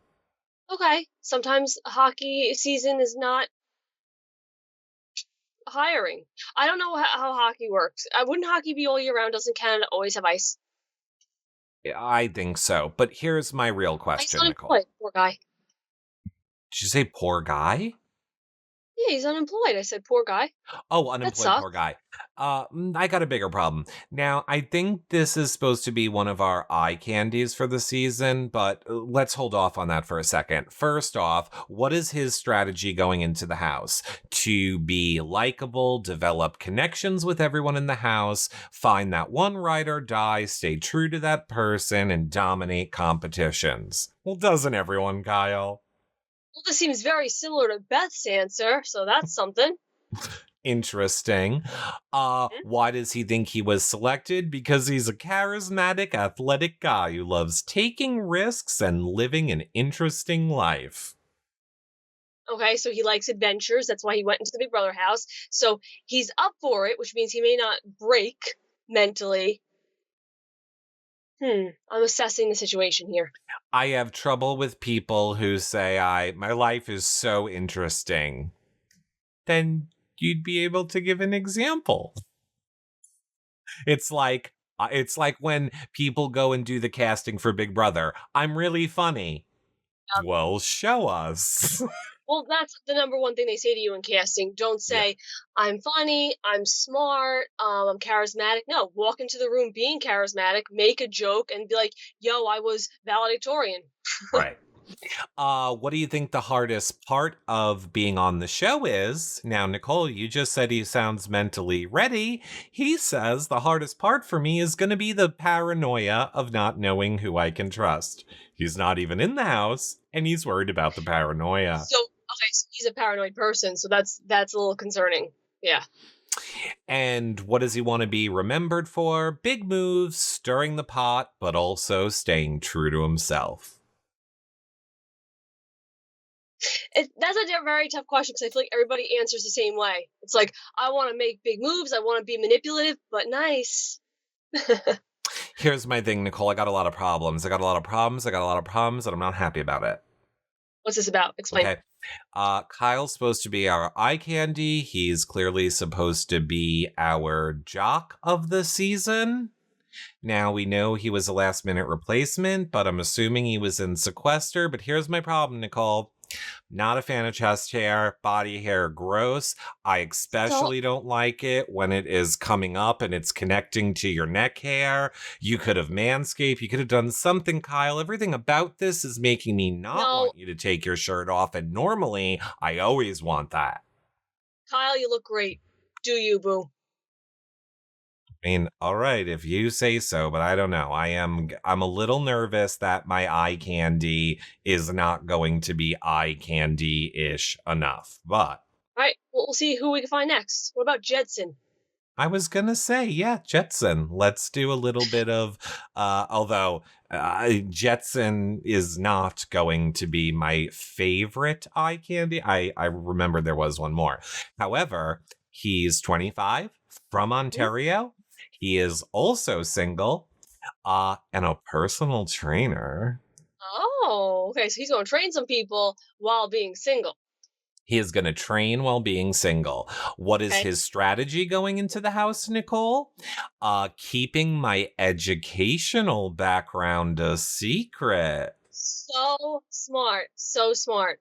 Okay. Sometimes hockey season is not hiring. I don't know how hockey works. Wouldn't hockey be all year round? Doesn't Canada always have ice? I think so. But here's my real question, Nicole. Poor guy. Did you say poor guy? Yeah, he's unemployed. I said poor guy. Oh, unemployed poor guy. I got a bigger problem. Now, I think this is supposed to be one of our eye candies for the season, but let's hold off on that for a second. First off, what is his strategy going into the house? To be likable, develop connections with everyone in the house, find that one ride or die, stay true to that person, and dominate competitions. Well, doesn't everyone, Kyle? Well, this seems very similar to Beth's answer, so that's something. Interesting. Why does he think he was selected? Because he's a charismatic, athletic guy who loves taking risks and living an interesting life. Okay, so he likes adventures. That's why he went into the Big Brother house. So he's up for it, which means he may not break mentally. I'm assessing the situation here. I have trouble with people who say, my life is so interesting. Then you'd be able to give an example. It's like when people go and do the casting for Big Brother. I'm really funny. Well, show us. Well, that's the number one thing they say to you in casting. Don't say, I'm funny, I'm smart, I'm charismatic. No, walk into the room being charismatic, make a joke, and be like, yo, I was valedictorian. Right. What do you think the hardest part of being on the show is? Now, Nicole, you just said he sounds mentally ready. He says the hardest part for me is going to be the paranoia of not knowing who I can trust. He's not even in the house, and he's worried about the paranoia. So he's a paranoid person, so that's a little concerning. Yeah. And what does he want to be remembered for? Big moves, stirring the pot, but also staying true to himself. That's a very tough question because I feel like everybody answers the same way. It's like, I want to make big moves, I want to be manipulative, but nice. Here's my thing, Nicole. I got a lot of problems, and I'm not happy about it. What's this about? Explain. Okay. Kyle's supposed to be our eye candy. He's clearly supposed to be our jock of the season. Now, we know he was a last-minute replacement, but I'm assuming he was in sequester. But here's my problem, Nicole. Not a fan of chest hair, body hair, gross. I especially don't like it when it is coming up and it's connecting to your neck hair. You could have manscaped. You could have done something, Kyle. Everything about this is making me not want you to take your shirt off. And normally, I always want that. Kyle, you look great. Do you, boo? I mean, all right, if you say so, but I don't know. I'm a little nervous that my eye candy is not going to be eye candy-ish enough. But All right, well, we'll see who we can find next. What about Jetson? I was gonna say, yeah, Jetson. Let's do a little bit of, although Jetson is not going to be my favorite eye candy. I remember there was one more. However, he's 25, from Ontario. He is also single, and a personal trainer. Oh, okay. So he's going to train some people while being single. He is going to train while being single. What is his strategy going into the house, Nicole? Keeping my educational background a secret. So smart. So smart.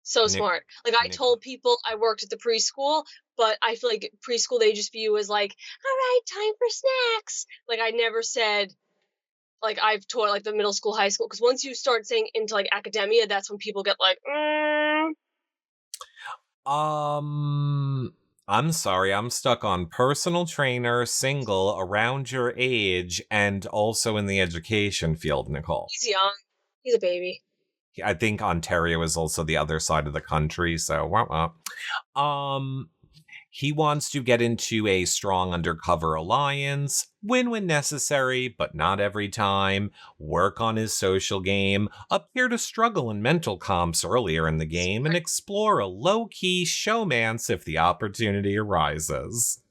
So smart. Like, I told people I worked at the preschool, but I feel like preschool, they just view as like, all right, time for snacks. Like, I never said, like, I've taught like the middle school, high school. Because once you start saying into like academia, that's when people get like, I'm sorry, I'm stuck on personal trainer, single, around your age, and also in the education field, Nicole. He's young. He's a baby. I think Ontario is also the other side of the country, so he wants to get into a strong undercover alliance, win when necessary, but not every time, work on his social game, appear to struggle in mental comps earlier in the game, and explore a low-key showmance if the opportunity arises.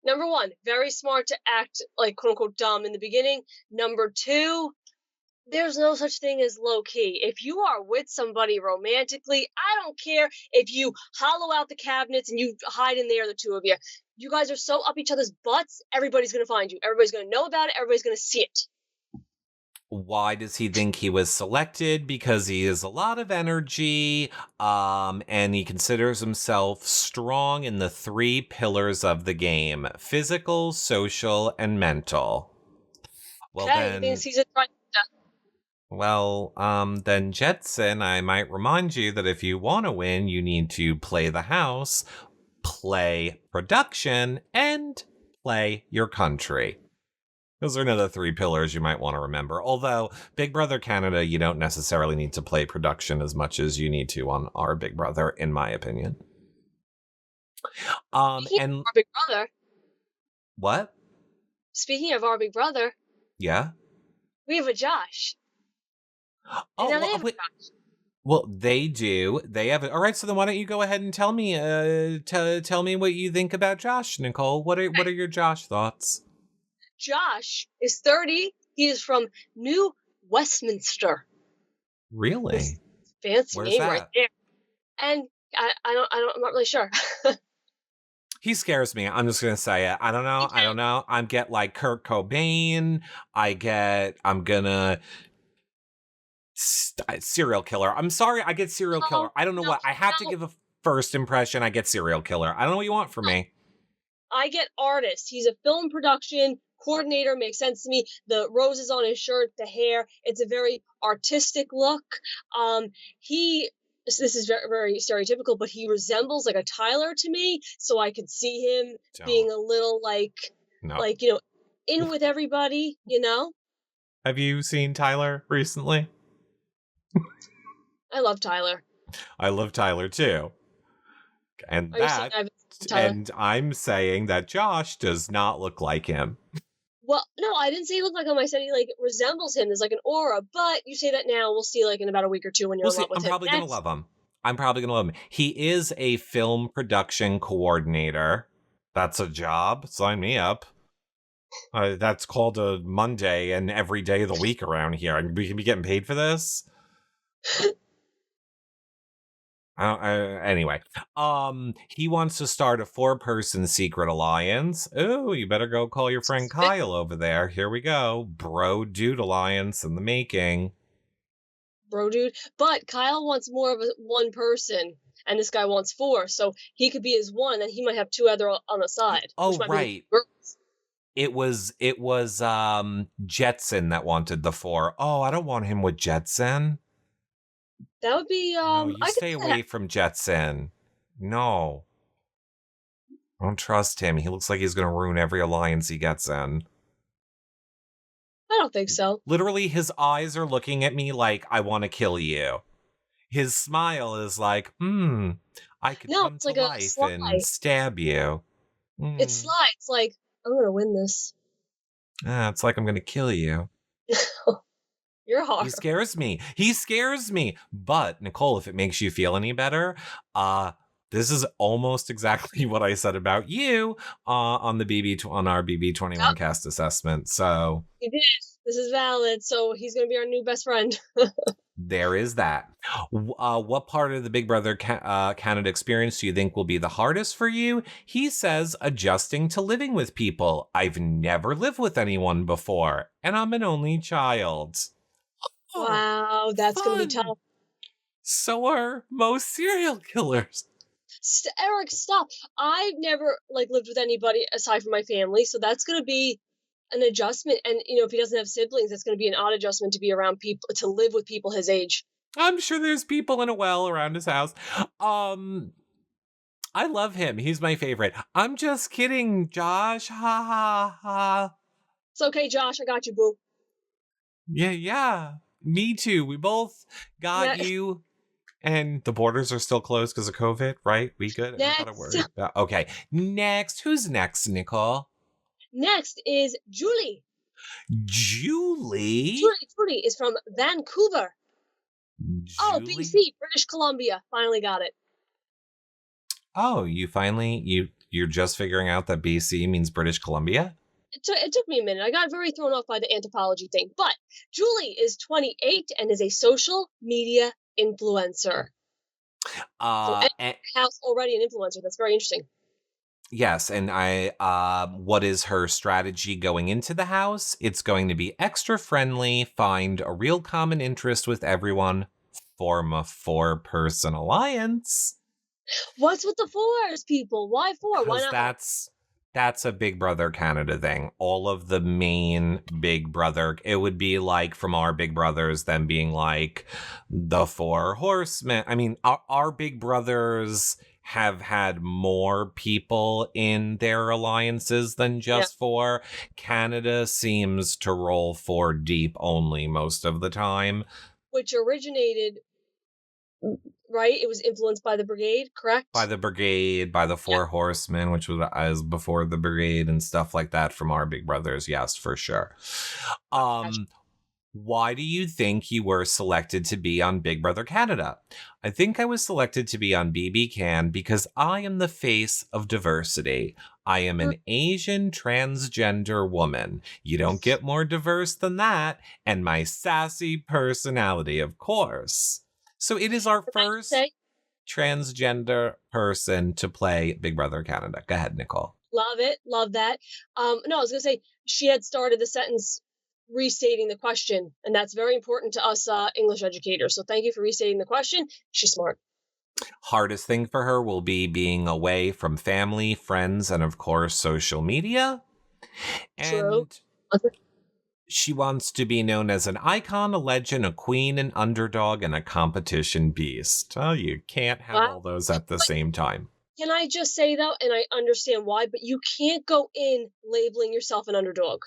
Number one, very smart to act like quote-unquote dumb in the beginning. Number two, there's no such thing as low-key. If you are with somebody romantically, I don't care if you hollow out the cabinets and you hide in there, the two of you. You guys are so up each other's butts, everybody's going to find you. Everybody's going to know about it. Everybody's going to see it. Why does he think he was selected? Because he has a lot of energy, and he considers himself strong in the 3 pillars of the game: physical, social, and mental. Well, he thinks he's a Well, then Jetson, I might remind you that if you want to win, you need to play the house, play production, and play your country. Those are another 3 pillars you might want to remember. Although, Big Brother Canada, you don't necessarily need to play production as much as you need to on our Big Brother, in my opinion. And our Big Brother. What? Speaking of our Big Brother. Yeah? We have a Josh. Well, they do. They have it. All right. So then, why don't you go ahead and tell me? Tell me what you think about Josh, Nicole. What are your Josh thoughts? Josh is 30. He is from New Westminster. Really? Fancy Where's name that? right there. And I'm not really sure. He scares me. I'm just gonna say it. I don't know. I get like Kurt Cobain. I'm gonna. Serial killer. I'm sorry, I get serial killer. I don't know what. I have to give a first impression. I get serial killer. I don't know what you want from me. I get artist. He's a film production coordinator. Makes sense to me. The roses on his shirt, the hair. It's a very artistic look. This is very, very stereotypical, but he resembles like a Tyler to me. So I could see him being a little in with everybody. Have you seen Tyler recently? I love Tyler. I love Tyler too. And I'm saying that Josh does not look like him. Well, no, I didn't say he looked like him. I said he resembles him. There's like an aura, but you say that now. We'll see in about a week or two when you're in love with him. I'm probably going to love him. He is a film production coordinator. That's a job. Sign me up. That's called a Monday and every day of the week around here. We can be getting paid for this. Anyway, he wants to start a 4-person secret alliance. Oh, you better go call your friend Kyle over there. Here we go. Bro dude alliance in the making. Bro dude. But Kyle wants more of a 1 person, and this guy wants 4. So he could be his 1, and he might have 2 other on the side. Oh, right. It was Jetson that wanted the 4. Oh, I don't want him with Jetson. That would be no, you stay away from Jetson. No. I don't trust him. He looks like he's going to ruin every alliance he gets in. I don't think so. Literally, his eyes are looking at me like, I want to kill you. His smile is like, I could come it's to like a life sly. and stab you. It's sly. It's like, I'm going to win this. It's like I'm going to kill you. You're hard. He scares me. But, Nicole, if it makes you feel any better, this is almost exactly what I said about you on our BB21 cast assessment. So he did. This is valid. So he's going to be our new best friend. there is that. What part of the Big Brother Canada experience do you think will be the hardest for you? He says adjusting to living with people. I've never lived with anyone before, and I'm an only child. Wow, that's going to be tough. So are most serial killers. Eric, stop. I've never lived with anybody aside from my family, so that's going to be an adjustment. And if he doesn't have siblings, that's going to be an odd adjustment to be around people, to live with people his age. I'm sure there's people in a well around his house. I love him. He's my favorite. I'm just kidding, Josh. Ha ha ha. It's okay, Josh. I got you, boo. Yeah. Me too. We both got you. And the borders are still closed because of COVID, right? We good? Next. I gotta worry about. Okay. Next. Who's next, Nicole? Next is Julie. Julie is from Vancouver. Julie? Oh, BC, British Columbia. Finally got it. Oh, you're just figuring out that BC means British Columbia? It took me a minute. I got very thrown off by the anthropology thing. But Julie is 28 and is a social media influencer. House already an influencer. That's very interesting. Yes, and what is her strategy going into the house? It's going to be extra friendly, find a real common interest with everyone, form a 4-person alliance. What's with the 4s, people? Why 4? Why not? That's a Big Brother Canada thing. All of the main Big Brother, it would be like from our Big Brothers, them being like the 4 horsemen. I mean, our Big Brothers have had more people in their alliances than just 4. Canada seems to roll 4 deep only most of the time. Which originated, right? It was influenced by the Brigade, correct? By the Brigade, by the 4 horsemen, which was as before the Brigade and stuff like that from our Big Brothers. Yes, for sure. Why do you think you were selected to be on Big Brother Canada? I think I was selected to be on BBCAN because I am the face of diversity. I am an Asian transgender woman. You don't get more diverse than that. And my sassy personality, of course. So it is our first transgender person to play Big Brother Canada. Go ahead, Nicole. Love it. Love that. No, I was going to say she had started the sentence restating the question, and that's very important to us English educators. So thank you for restating the question. She's smart. Hardest thing for her will be being away from family, friends, and of course, social media. True. And she wants to be known as an icon, a legend, a queen, an underdog, and a competition beast. Oh, you can't have all those at the same time. Can I just say, though, and I understand why, but you can't go in labeling yourself an underdog.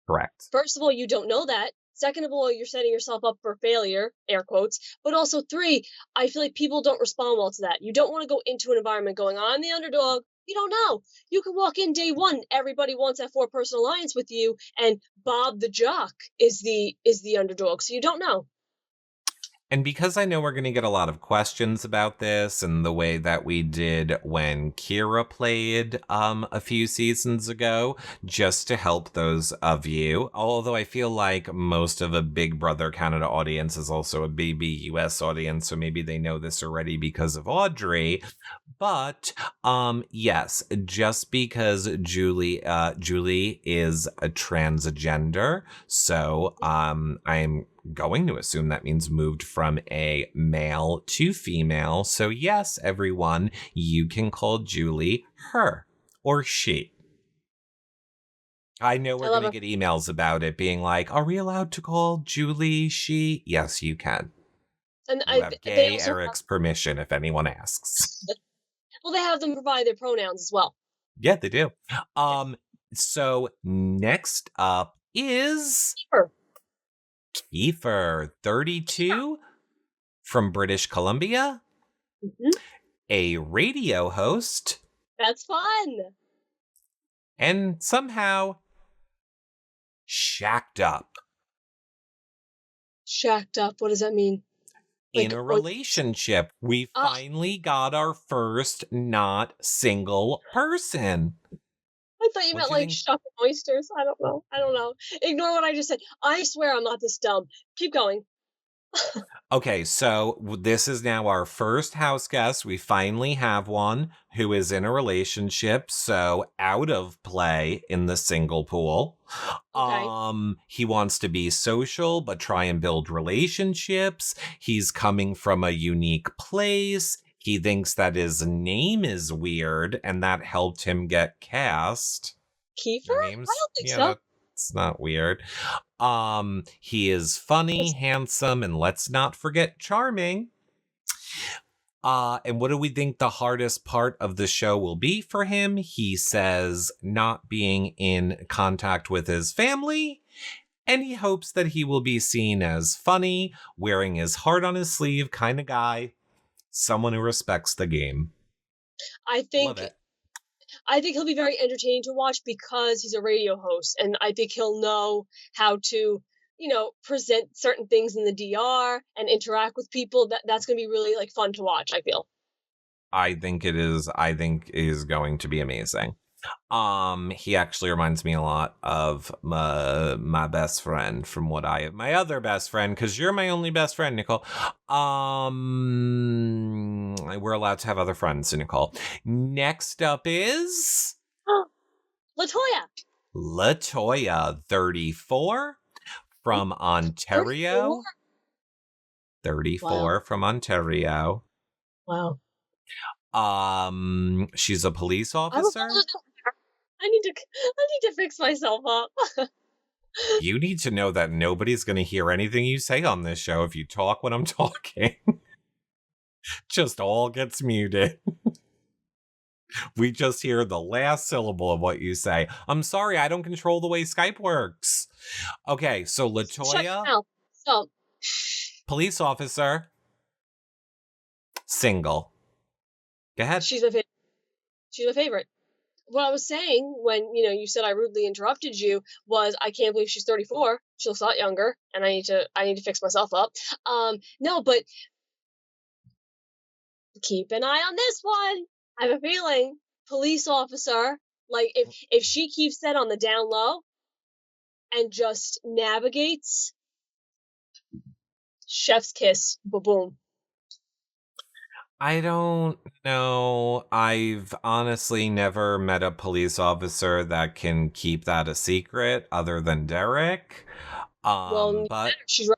Correct. First of all, you don't know that. Second of all, you're setting yourself up for failure, air quotes. But also 3, I feel like people don't respond well to that. You don't want to go into an environment going, I'm the underdog. You don't know. You can walk in day 1. Everybody wants that 4-person alliance with you. And Bob the Jock is the underdog. So you don't know. And because I know we're going to get a lot of questions about this and the way that we did when Kiefer played a few seasons ago, just to help those of you, although I feel like most of a Big Brother Canada audience is also a BB US audience, so maybe they know this already because of Audrey. But yes, just because Julie is a transgender, so I'm going to assume that means moved from a male to female. So yes, everyone, you can call Julie her or she. I know we're going to get emails about it being like, are we allowed to call Julie she? Yes, you can. And you have gay Eric's permission if anyone asks. Well, they have them provide their pronouns as well. Yeah, they do. So next up is Sure. Kiefer, 32, from British Columbia, Mhm. a radio host, That's fun. and somehow shacked up Shacked up. What does that mean? in a relationship. We finally got our first not single person. I thought you What'd meant you like think? shucking oysters. I don't know. I don't know. Ignore what I just said. I swear I'm not this dumb. Keep going. Okay, so this is now our first house guest. We finally have one who is in a relationship, so out of play in the single pool. Okay. He wants to be social but try and build relationships. He's coming from a unique place. He thinks that his name is weird and that helped him get cast. Kiefer? Your I name's don't think yeah, so. that's not weird. He is funny, handsome, and let's not forget charming. And what do we think the hardest part of the show will be for him? He says not being in contact with his family, and he hopes that he will be seen as funny, wearing his heart on his sleeve kind of guy, someone who respects the game. I think Love it. he'll be very entertaining to watch because he's a radio host, and I think he'll know how to, present certain things in the DR and interact with people. That's going to be really like fun to watch, I feel. I think it is going to be amazing. He actually reminds me a lot of my best friend from my other best friend, because you're my only best friend, Nicole. We're allowed to have other friends, Nicole. Next up is Latoya, 34, from Ontario. 34 from Ontario. Wow. She's a police officer. I need to fix myself up. You need to know that nobody's going to hear anything you say on this show if you talk when I'm talking. Just all gets muted. We just hear the last syllable of what you say. I'm sorry, I don't control the way Skype works. Okay, so Latoya, police officer, single. Go ahead. She's my favorite. What I was saying when, you said I rudely interrupted you was I can't believe she's 34. She looks a lot younger, and I need to fix myself up. No, but keep an eye on this one. I have a feeling police officer, like if she keeps that on the down low and just navigates, chef's kiss, boom. I don't know. I've honestly never met a police officer that can keep that a secret other than Derek. But she's right.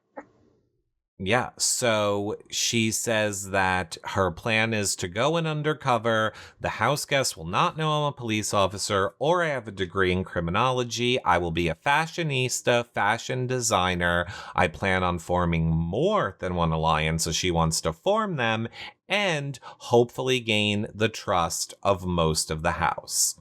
Yeah, so she says that her plan is to go in undercover. The house guests will not know I'm a police officer or I have a degree in criminology. I will be a fashionista, fashion designer. I plan on forming more than one alliance, so she wants to form them and hopefully gain the trust of most of the house.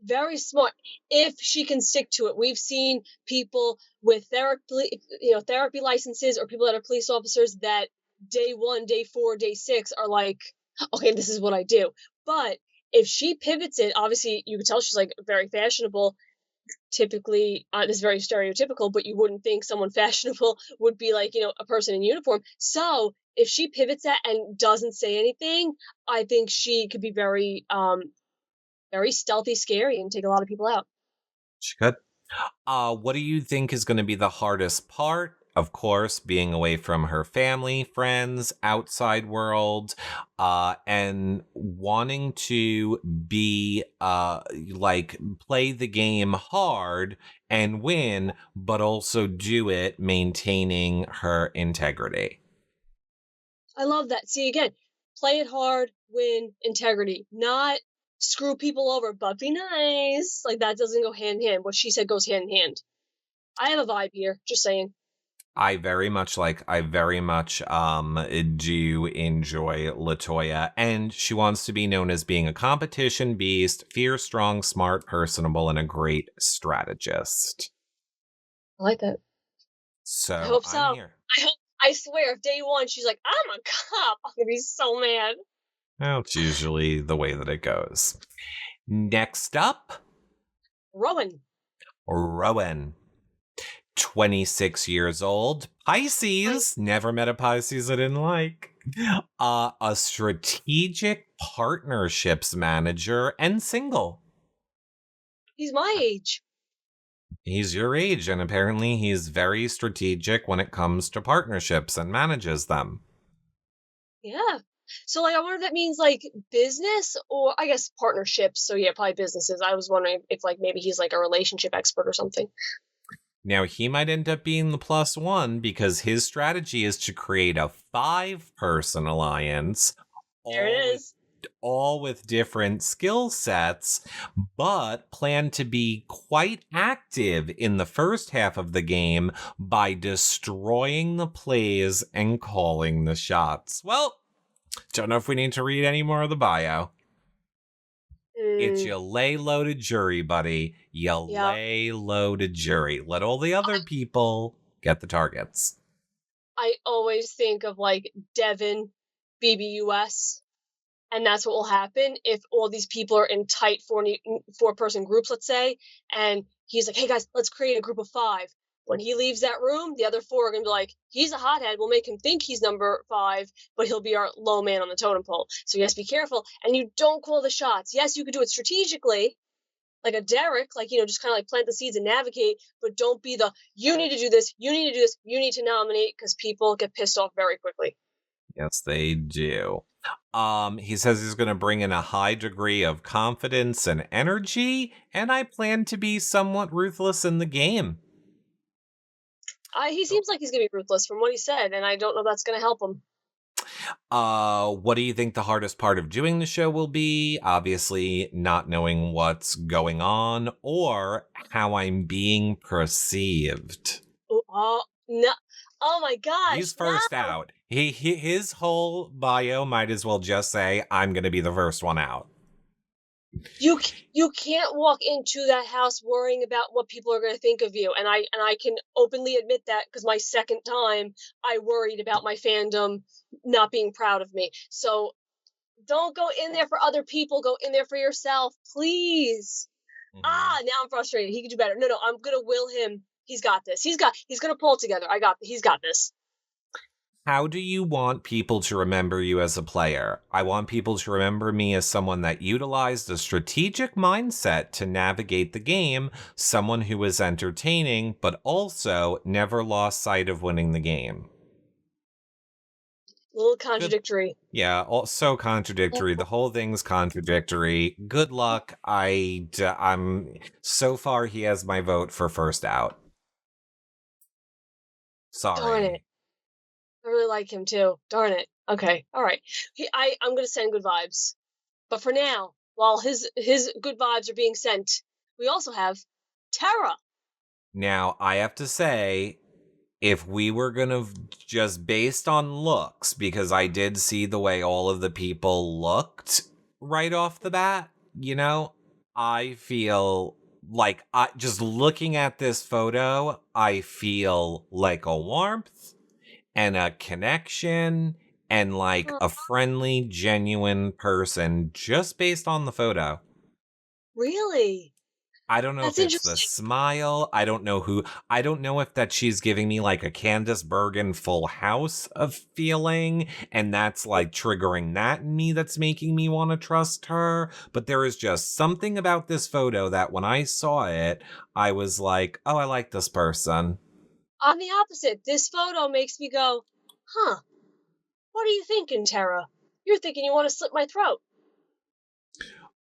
Very smart if she can stick to it. We've seen people with therapy licenses or people that are police officers that day 1, day 4, day 6 are like, okay, this is what I do. But if she pivots it, obviously you could tell she's like very fashionable. Typically, this is very stereotypical, but you wouldn't think someone fashionable would be like, a person in uniform. So if she pivots that and doesn't say anything, I think she could be very stealthy, scary, and take a lot of people out. She could. What do you think is going to be the hardest part? Of course, being away from her family, friends, outside world, and wanting to be play the game hard and win, but also do it maintaining her integrity. I love that. See, again, play it hard, win, integrity, not screw people over, but be nice. Like, that doesn't go hand in hand. What she said goes hand in hand. I have a vibe here, just saying. I very much do enjoy LaToya, and she wants to be known as being a competition beast, fierce, strong, smart, personable, and a great strategist. I like that. So I hope so. I'm here. I swear, if day one she's like, I'm a cop, I'm gonna be so mad. Well, it's usually the way that it goes. Next up, Rowan. 26 years old, Pisces. Never met a Pisces I didn't like. A strategic partnerships manager and single. He's my age. He's your age, and apparently he's very strategic when it comes to partnerships and manages them. Yeah. So, like, I wonder if that means, like, business or, I guess, partnerships. So, yeah, probably businesses. I was wondering if, like, maybe he's, like, a relationship expert or something. Now, he might end up being the +1 because his strategy is to create a 5-person alliance. There it is. All with different skill sets, but plan to be quite active in the first half of the game by destroying the plays and calling the shots. Well, don't know if we need to read any more of the bio. It's you lay low to jury, buddy. Lay low to jury. Let all the other people get the targets. I always think of, like, Devin, BBUS. And that's what will happen if all these people are in tight 4-person groups, let's say, and he's like, hey, guys, let's create a group of 5. When he leaves that room, the other 4 are going to be like, he's a hothead. We'll make him think he's number 5, but he'll be our low man on the totem pole. So you have to be careful. And you don't call the shots. Yes, you could do it strategically, like a Derek, like, just kind of like plant the seeds and navigate, but don't be you need to do this, you need to do this, you need to nominate, because people get pissed off very quickly. Yes, they do. He says he's going to bring in a high degree of confidence and energy, and I plan to be somewhat ruthless in the game. He seems like he's going to be ruthless from what he said, and I don't know if that's going to help him. What do you think the hardest part of doing the show will be? Obviously, not knowing what's going on or how I'm being perceived. No. Oh my gosh. He's first out. His whole bio might as well just say, I'm going to be the first one out. You can't walk into that house worrying about what people are going to think of you. And I can openly admit that because my second time I worried about my fandom not being proud of me. So don't go in there for other people. Go in there for yourself, please. Now I'm frustrated. He could do better. No, I'm going to will him. He's got this. He's going to pull it together. He's got this. How do you want people to remember you as a player? I want people to remember me as someone that utilized a strategic mindset to navigate the game, someone who was entertaining, but also never lost sight of winning the game. A little contradictory. Good. Yeah, so contradictory. The whole thing's contradictory. Good luck. I'm so far he has my vote for first out. Sorry. Darn it. I really like him too. Darn it. Okay. All right. I'm going to send good vibes. But for now, while his good vibes are being sent, we also have Tara. Now, I have to say, if we were going to just based on looks, because I did see the way all of the people looked right off the bat, I feel like just looking at this photo, I feel like a warmth and a connection and like a friendly, genuine person just based on the photo. Really? I don't know if it's the smile. I don't know if that she's giving me like a Candace Bergen Full House of feeling, and that's like triggering that in me that's making me want to trust her. But there is just something about this photo that when I saw it, I was like, oh, I like this person. On the opposite, this photo makes me go, huh, what are you thinking, Tara? You're thinking you want to slit my throat.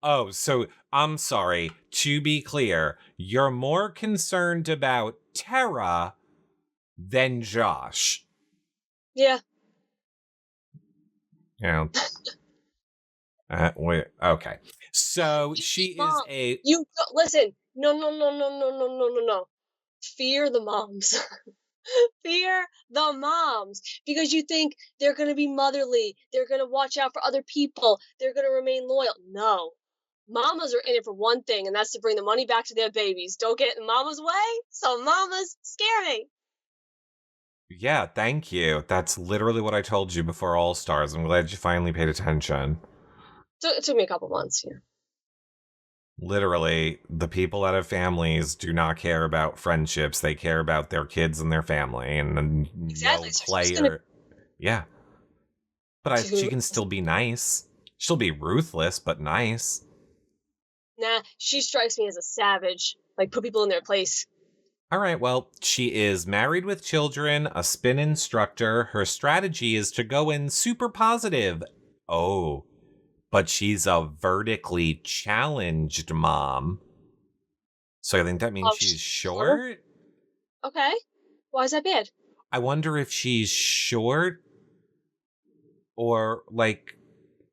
Oh, so I'm sorry. To be clear, you're more concerned about Tara than Josh. Yeah. Yeah. Wait, okay. So she Mom, is listen. No. Fear the moms. Fear the moms because you think they're going to be motherly. They're going to watch out for other people. They're going to remain loyal. No. Mamas are in it for one thing, and that's to bring the money back to their babies. Don't get in mama's way, so mamas scare me. Yeah, thank you. That's literally what I told you before All Stars. I'm glad you finally paid attention. It took me a couple months, yeah. Literally, the people that have families do not care about friendships. They care about their kids and their family. And then Exactly. no So player. Yeah. But she can still be nice. She'll be ruthless, but nice. Nah, she strikes me as a savage. Like, put people in their place. All right, well, she is married with children, a spin instructor. Her strategy is to go in super positive. Oh, but she's a vertically challenged mom. So I think that means she's short. Okay. Why is that bad? I wonder if she's short or like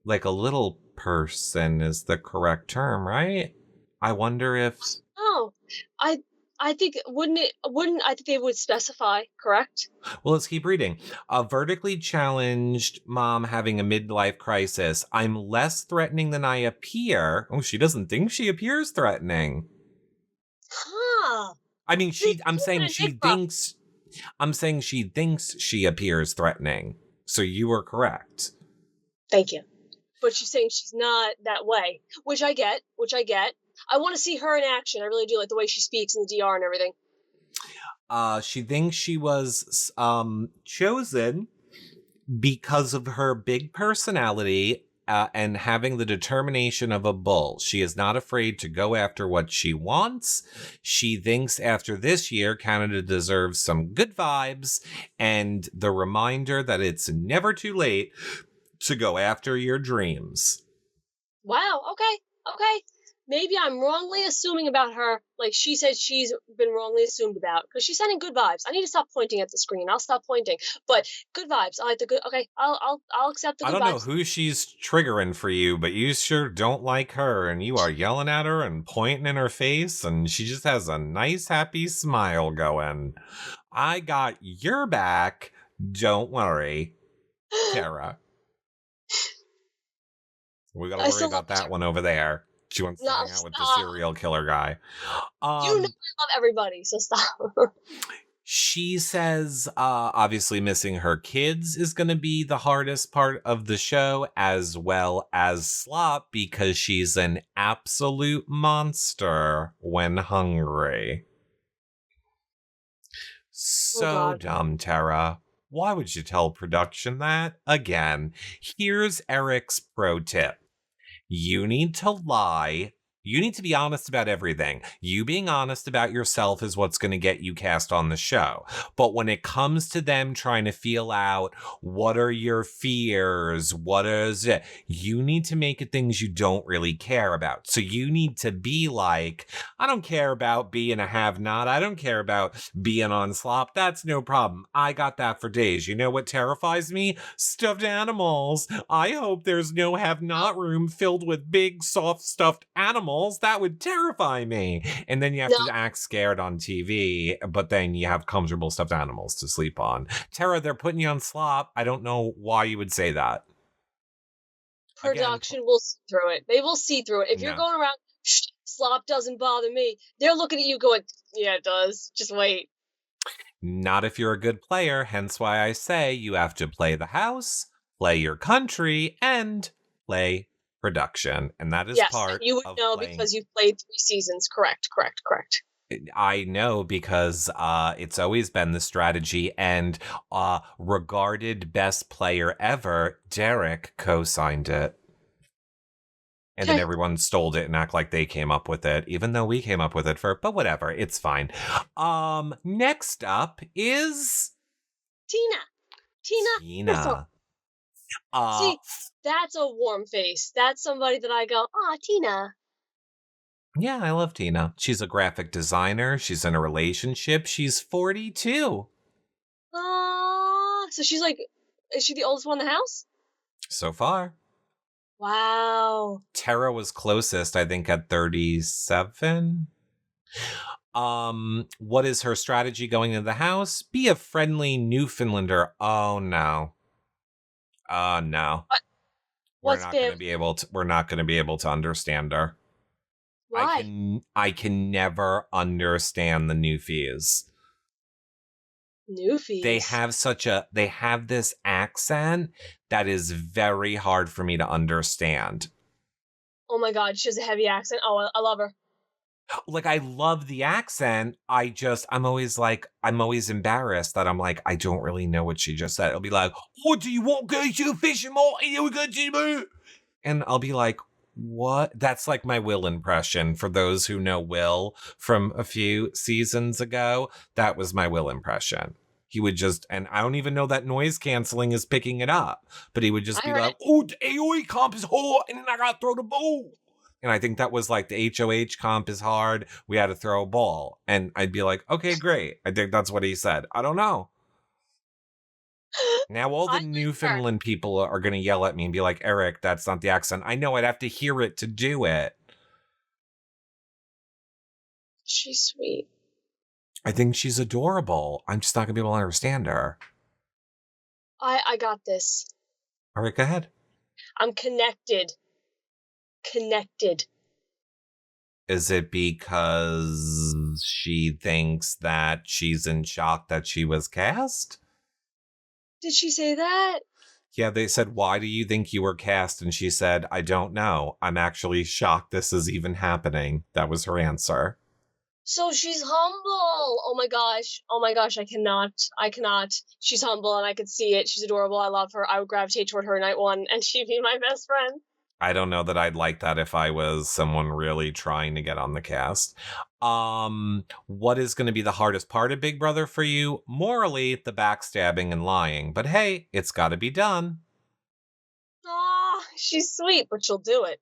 a little person is the correct term, right? I wonder if... Oh, I think I think they would specify, correct? Well, let's keep reading. A vertically challenged mom having a midlife crisis. I'm less threatening than I appear. Oh, she doesn't think she appears threatening. Huh. I mean, I'm saying she thinks she appears threatening. So you are correct. Thank you. But she's saying she's not that way, which I get. I want to see her in action. I really do like the way she speaks in the DR and everything. She thinks she was chosen because of her big personality and having the determination of a bull. She is not afraid to go after what she wants. She thinks after this year, Canada deserves some good vibes and the reminder that it's never too late to go after your dreams. Wow. Okay. Maybe I'm wrongly assuming about her, like she said she's been wrongly assumed about, because she's sending good vibes. I need to stop pointing at the screen. I'll stop pointing. But good vibes. I like the good. Okay, I'll accept the good vibes. I don't know who she's triggering for you, but you sure don't like her, and you are yelling at her and pointing in her face, and she just has a nice, happy smile going. I got your back. Don't worry, Tara. We gotta worry about that one over there. She wants to hang out with the serial killer guy. You know I love everybody, so stop. She says, obviously missing her kids is going to be the hardest part of the show, as well as slop, because she's an absolute monster when hungry. So dumb, Tara. Why would you tell production that? Again, here's Eric's pro tip. You need to lie. You need to be honest about everything. You being honest about yourself is what's going to get you cast on the show. But when it comes to them trying to feel out, what are your fears? What is it? You need to make it things you don't really care about. So you need to be like, I don't care about being a have-not. I don't care about being on slop. That's no problem. I got that for days. You know what terrifies me? Stuffed animals. I hope there's no have-not room filled with big, soft, stuffed animals. That would terrify me. And then you have to act scared on TV, but then you have comfortable stuffed animals to sleep on. Tara, they're putting you on slop. I don't know why you would say that. Production will see through it. They will see through it. If you're going around, slop doesn't bother me, they're looking at you going, yeah, it does. Just wait. Not if you're a good player. Hence why I say you have to play the house, play your country, and play production, and that is part you would of know playing. Because you've played 3 seasons. Correct. I know because it's always been the strategy, and regarded best player ever, Derek co-signed it. And then everyone stole it and act like they came up with it, even though we came up with it but whatever, it's fine. Next up is Tina. See, that's a warm face. That's somebody that I go, Tina. Yeah, I love Tina. She's a graphic designer. She's in a relationship. She's 42. So she's like, is she the oldest one in the house? So far. Wow. Tara was closest, I think, at 37. What is her strategy going into the house? Be a friendly Newfoundlander. Oh no. Oh no. What's We're not going to be able to understand her. Why? I can never understand the Newfies. Newfies. They have this accent that is very hard for me to understand. Oh my God, she has a heavy accent. Oh, I love her. Like, I love the accent. I'm always embarrassed that I'm like, I don't really know what she just said. It'll be like, what do you want? Go to fishing more? And I'll be like, what? That's like my Will impression. For those who know Will from a few seasons ago, that was my Will impression. He would just, and I don't even know that noise canceling is picking it up, but he would just be like, oh, the AOE comp is hard, and then I gotta throw the ball. And I think that was like the HOH comp is hard. We had to throw a ball. And I'd be like, okay, great. I think that's what he said. I don't know. Now all the Newfoundland people are going to yell at me and be like, Eric, that's not the accent. I know, I'd have to hear it to do it. She's sweet. I think she's adorable. I'm just not going to be able to understand her. I got this. All right, go ahead. I'm connected. Is it because she thinks that she's in shock that she was cast? Did she say that? Yeah, they said, why do you think you were cast? And she said, I don't know. I'm actually shocked this is even happening. That was her answer. So she's humble. Oh my gosh, I cannot. She's humble and I could see it. She's adorable. I love her. I would gravitate toward her night one and she'd be my best friend. I don't know that I'd like that if I was someone really trying to get on the cast. What is going to be the hardest part of Big Brother for you? Morally, the backstabbing and lying. But hey, it's got to be done. Aw, she's sweet, but she'll do it.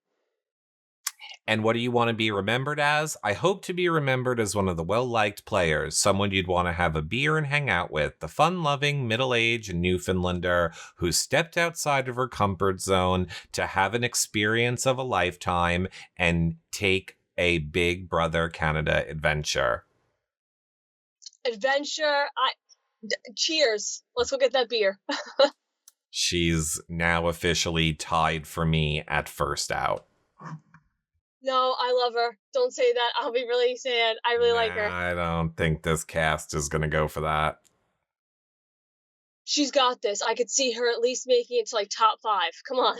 And what do you want to be remembered as? I hope to be remembered as one of the well-liked players, someone you'd want to have a beer and hang out with, the fun-loving, middle-aged Newfoundlander who stepped outside of her comfort zone to have an experience of a lifetime and take a Big Brother Canada adventure. Cheers. Let's go get that beer. She's now officially tied for me at first out. No, I love her. Don't say that. I'll be really sad. I really like her. I don't think this cast is going to go for that. She's got this. I could see her at least making it to like top 5. Come on.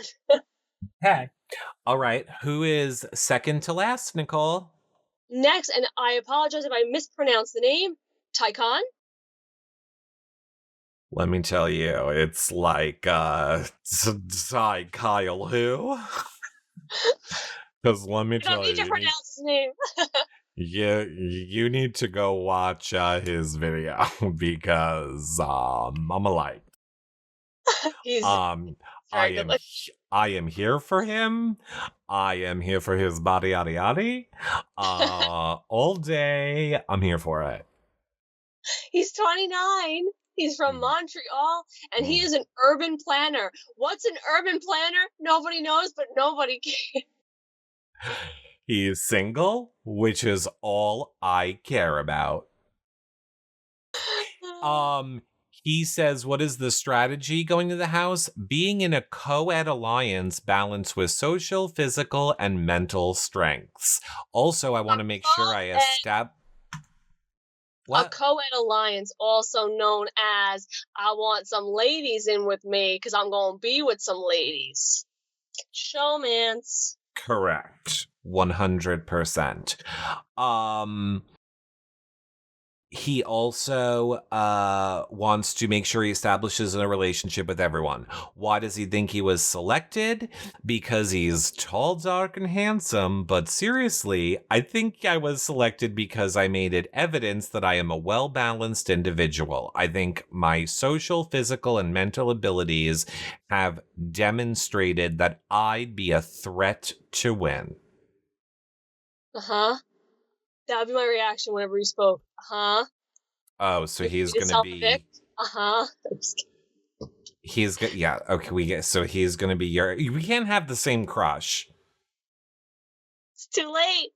Hey. All right. Who is second to last, Nicole? Next, and I apologize if I mispronounce the name, Tycon. Let me tell you, it's like, Kyle who? Because let me tell you. You don't need to pronounce his name. You need to go watch his video because I'm a like. I am here for him. I am here for his body yada yada. All day. I'm here for it. He's 29. He's from Montreal, and he is an urban planner. What's an urban planner? Nobody knows, but nobody cares. He is single, which is all I care about. He says, what is the strategy going to the house? Being in a co-ed alliance balanced with social, physical, and mental strengths. Also, I want to make sure I establish... A co-ed alliance, also known as I want some ladies in with me because I'm going to be with some ladies. Showmance. Correct. 100%. He also wants to make sure he establishes a relationship with everyone. Why does he think he was selected? Because he's tall, dark, and handsome. But seriously, I think I was selected because I made it evidence that I am a well-balanced individual. I think my social, physical, and mental abilities have demonstrated that I'd be a threat to win. Uh-huh. That would be my reaction whenever he spoke. Uh-huh. Oh, so he's going to be... Uh-huh. He's good. Yeah. Okay. So he's going to be your... We can't have the same crush. It's too late.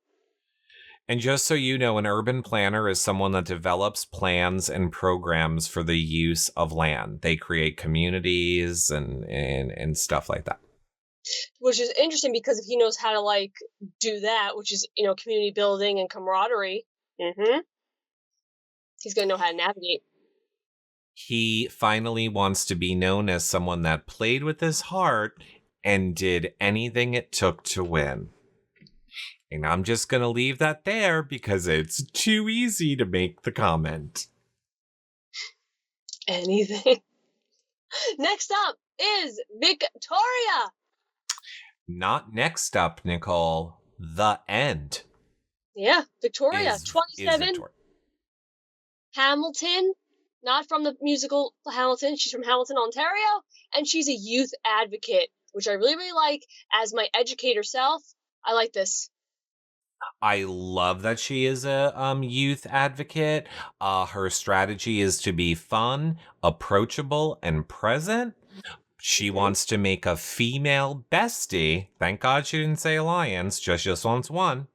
And just so you know, an urban planner is someone that develops plans and programs for the use of land. They create communities and stuff like that. Which is interesting because if he knows how to like do that, which is, you know, community building and camaraderie, he's going to know how to navigate. He finally wants to be known as someone that played with his heart and did anything it took to win. And I'm just going to leave that there because it's too easy to make the comment. Anything. Next up is Victoria. Not next up, Nicole. The end. Yeah, Victoria, 27. Victoria. Hamilton, not from the musical Hamilton. She's from Hamilton, Ontario. And she's a youth advocate, which I really, really like. As my educator self, I like this. I love that she is a youth advocate. Her strategy is to be fun, approachable, and present. She wants to make a female bestie. Thank God she didn't say alliance. Just wants one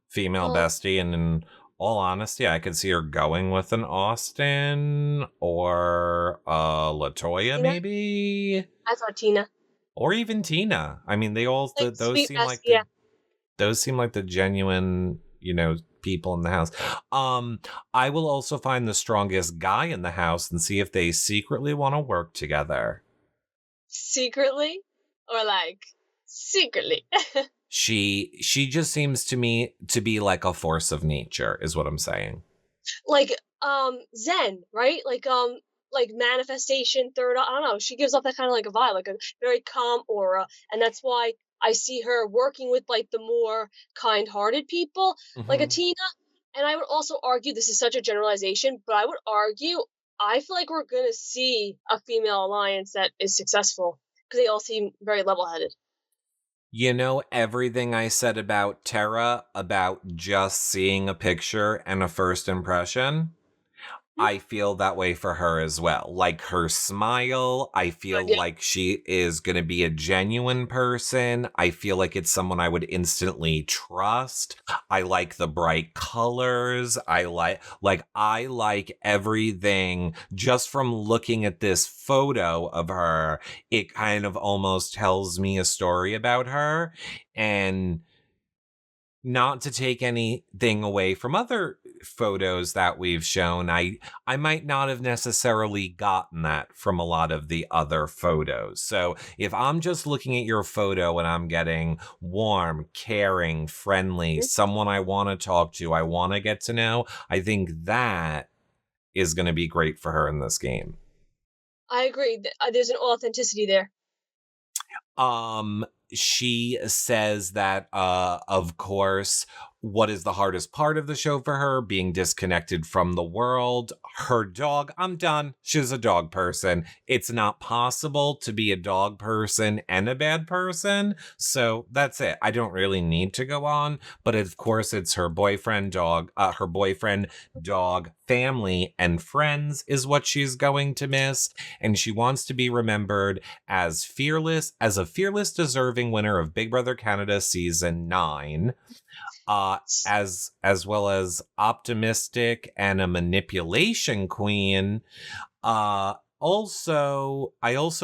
female bestie. And in all honesty, I could see her going with an Austin or LaToya, Tina? maybe. I thought Tina. Or even Tina. I mean, they all Like, those sweet seem bestie, like yeah. those seem like the genuine, you know, people in the house. I will also find the strongest guy in the house and see if they secretly want to work together. Secretly? Or like, secretly? She just seems to me to be like a force of nature, is what I'm saying. Like, Zen, right? Like manifestation, third, I don't know. She gives off that kind of like a vibe, like a very calm aura. And that's why I see her working with like the more kind-hearted people, like a Tina. And I would also argue, this is such a generalization, but I would argue, I feel like we're going to see a female alliance that is successful because they all seem very level-headed. You know, everything I said about Tara, about just seeing a picture and a first impression, I feel that way for her as well. Like her smile, I feel like she is going to be a genuine person. I feel like it's someone I would instantly trust. I like the bright colors. I like everything just from looking at this photo of her. It kind of almost tells me a story about her. And not to take anything away from other photos that we've shown, I might not have necessarily gotten that from a lot of the other photos. So if I'm just looking at your photo and I'm getting warm, caring, friendly, someone I want to talk to, I want to get to know, I think that is going to be great for her in this game. I agree. There's an authenticity there. She says that, of course, what is the hardest part of the show for her? Being disconnected from the world. Her dog, I'm done. She's a dog person. It's not possible to be a dog person and a bad person. So that's it. I don't really need to go on. But of course, it's her boyfriend, dog, family, and friends is what she's going to miss. And she wants to be remembered as a fearless, deserving winner of Big Brother Canada Season 9. As well as optimistic and a manipulation queen. I also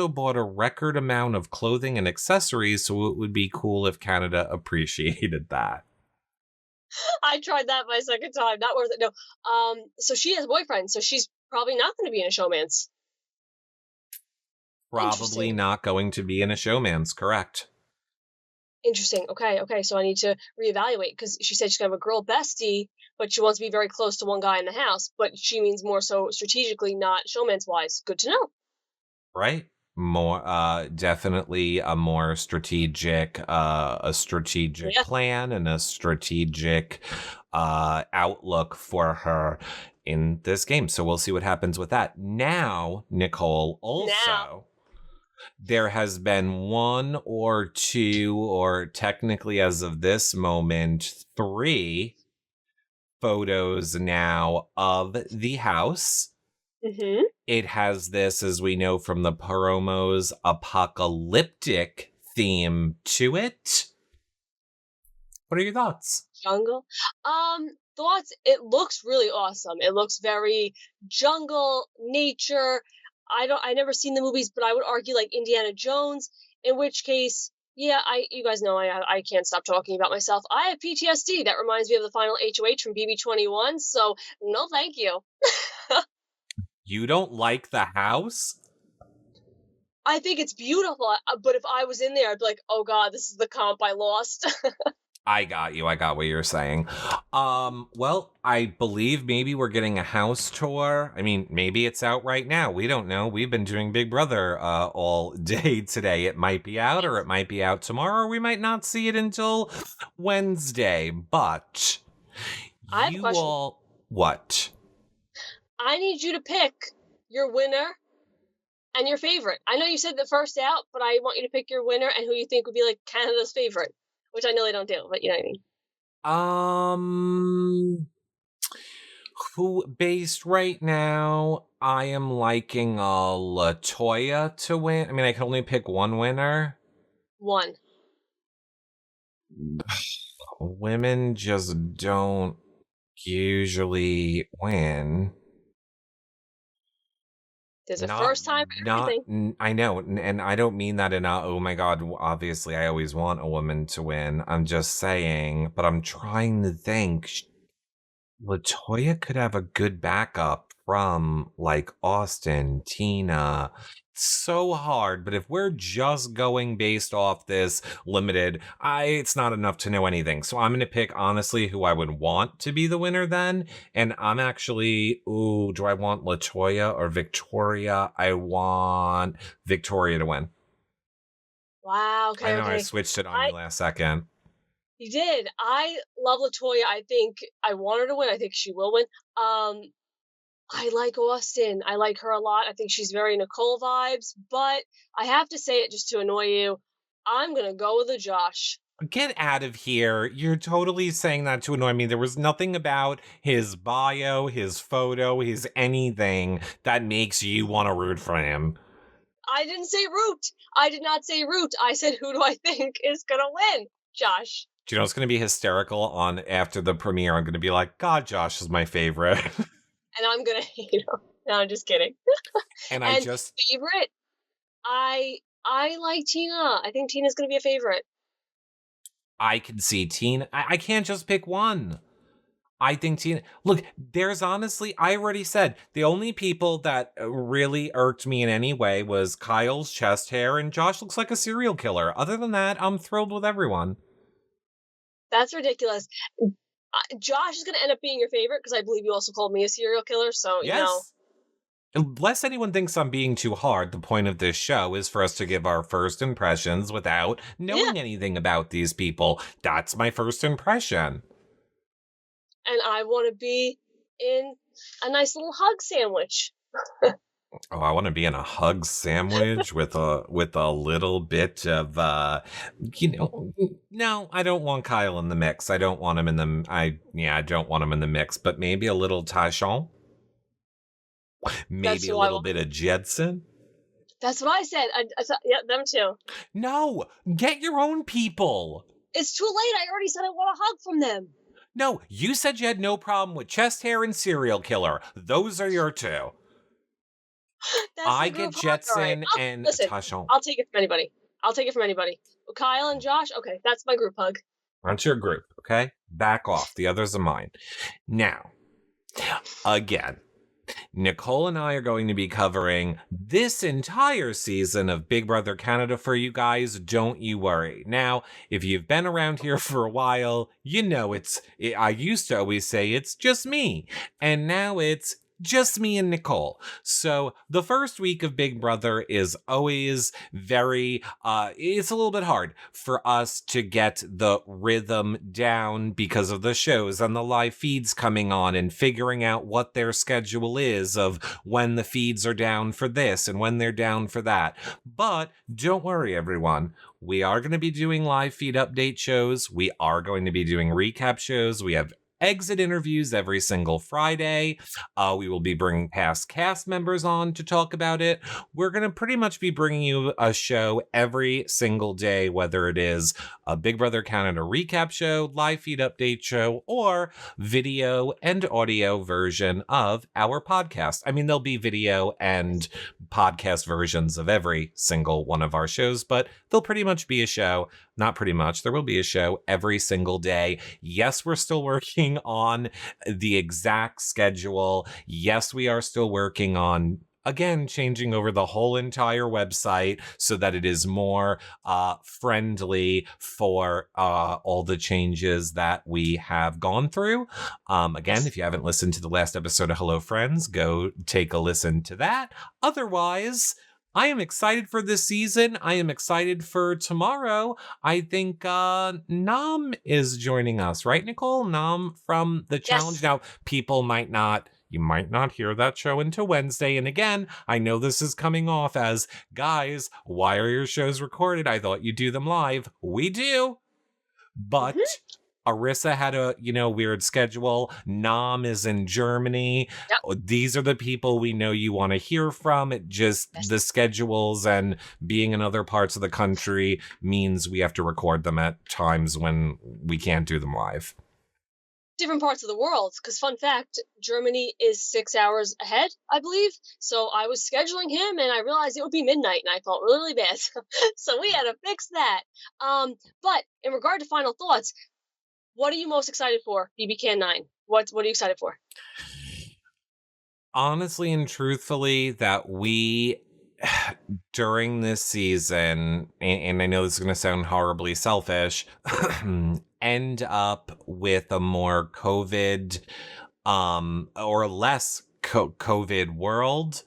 bought a record amount of clothing and accessories, so it would be cool if Canada appreciated that. I tried that my second time. Not worth it. No. So she has a boyfriend, so she's probably not going to be in a showman's. Probably not going to be in a showman's, correct. Interesting. Okay. So I need to reevaluate because she said she's gonna have a girl bestie, but she wants to be very close to one guy in the house. But she means more so strategically, not showman's wise. Good to know. Right. More, definitely a more strategic, plan and a strategic, outlook for her in this game. So we'll see what happens with that. Now, Nicole, there has been one or two, or technically as of this moment, 3 photos now of the house. It has this, as we know from the promos, apocalyptic theme to it. What are your thoughts? Jungle. Thoughts? It looks really awesome. It looks very jungle, nature. I never seen the movies, but I would argue like Indiana Jones, in which case, yeah, you guys know I can't stop talking about myself. I have PTSD. That reminds me of the final HOH from BB21, so no thank you. You don't like the house? I think it's beautiful, but if I was in there, I'd be like, oh god, this is the comp I lost. I got you. I got what you're saying. Well, I believe maybe we're getting a house tour. I mean, maybe it's out right now. We don't know. We've been doing Big Brother all day today. It might be out or it might be out tomorrow, or we might not see it until Wednesday. But I have a question. all what? I need you to pick your winner and your favorite. I know you said the first out, but I want you to pick your winner and who you think would be like Canada's favorite, which I know they don't do, but you know what I mean. Who based right now, I am liking LaToya to win. I mean, I can only pick one winner. One. Women just don't usually win. There's a first time for everything. I know, and I don't mean that in a, oh my god, obviously I always want a woman to win. I'm just saying, but I'm trying to think. LaToya could have a good backup from like Austin, Tina. It's so hard, but if we're just going based off this limited, it's not enough to know anything. So I'm going to pick honestly who I would want to be the winner then. And I'm actually, do I want LaToya or Victoria? I want Victoria to win. Wow. Okay. I know I switched it on you last second. You did. I love LaToya. I think I want her to win. I think she will win. I like Austin. I like her a lot. I think she's very Nicole vibes, but I have to say it just to annoy you. I'm going to go with a Josh. Get out of here. You're totally saying that to annoy me. There was nothing about his bio, his photo, his anything that makes you want to root for him. I didn't say root. I did not say root. I said, who do I think is going to win? Josh. Do you know it's going to be hysterical on after the premiere? I'm going to be like, God, Josh is my favorite. And I'm going to hate him. No, I'm just kidding. And favorite? I like Tina. I think Tina's going to be a favorite. I can see Tina. I can't just pick one. I think Tina. Look, there's honestly, I already said, the only people that really irked me in any way was Kyle's chest hair, and Josh looks like a serial killer. Other than that, I'm thrilled with everyone. That's ridiculous. Josh is going to end up being your favorite because I believe you also called me a serial killer. So, yes. You know. Unless anyone thinks I'm being too hard, the point of this show is for us to give our first impressions without knowing anything about these people. That's my first impression. And I want to be in a nice little hug sandwich. Oh, I want to be in a hug sandwich with a little bit of no, I don't want Kyle in the mix. I don't want him in the I don't want him in the mix, but maybe a little Tyshawn. Maybe a little bit of Jetson. That's what I said. Yeah, them too. No, get your own people. It's too late. I already said I want a hug from them. No, you said you had no problem with chest hair and serial killer. Those are your two. I get Jetson and Tyshawn. I'll take it from anybody. Kyle and Josh, okay, that's my group hug. That's your group, okay? Back off. The others are mine. Now, again, Nicole and I are going to be covering this entire season of Big Brother Canada for you guys. Don't you worry. Now, if you've been around here for a while, you know I used to always say it's just me. And now it's just me and Nicole. So the first week of Big Brother is always very, it's a little bit hard for us to get the rhythm down because of the shows and the live feeds coming on and figuring out what their schedule is of when the feeds are down for this and when they're down for that. But don't worry, everyone. We are going to be doing live feed update shows. We are going to be doing recap shows. We have exit interviews every single Friday. We will be bringing past cast members on to talk about it. We're going to pretty much be bringing you a show every single day, whether it is a Big Brother Canada recap show, live feed update show, or video and audio version of our podcast. I mean, there'll be video and podcast versions of every single one of our shows, but there'll pretty much be a show. Not pretty much. There will be a show every single day. Yes, we're still working on the exact schedule. Yes, we are still working on, again, changing over the whole entire website so that it is more friendly for all the changes that we have gone through. Again, if you haven't listened to the last episode of Hello Friends, go take a listen to that. Otherwise, I am excited for this season. I am excited for tomorrow. I think Nam is joining us, right, Nicole? Nam from the challenge. Yes. Now, you might not hear that show until Wednesday. And again, I know this is coming off as, guys, why are your shows recorded? I thought you do them live. We do. But Arisa had a, weird schedule. Nam is in Germany. Yep. These are the people we know you want to hear from. It just, the schedules and being in other parts of the country means we have to record them at times when we can't do them live. Different parts of the world, because fun fact, Germany is 6 hours ahead, I believe. So I was scheduling him and I realized it would be midnight and I felt really, really bad. So we had to fix that. But in regard to final thoughts, what are you most excited for, BBCAN9? What are you excited for? Honestly and truthfully, that we, during this season, and I know this is going to sound horribly selfish, end up with a more COVID or less COVID world.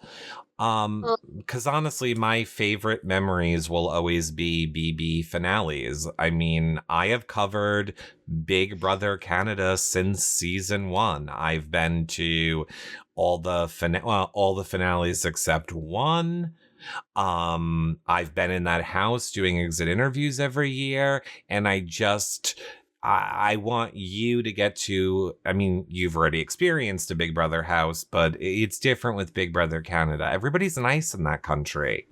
Because honestly, my favorite memories will always be BB finales. I mean, I have covered Big Brother Canada since season 1. I've been to all the finales except one. I've been in that house doing exit interviews every year, and I want you to get to, I mean, you've already experienced a Big Brother house, but it's different with Big Brother Canada. Everybody's nice in that country.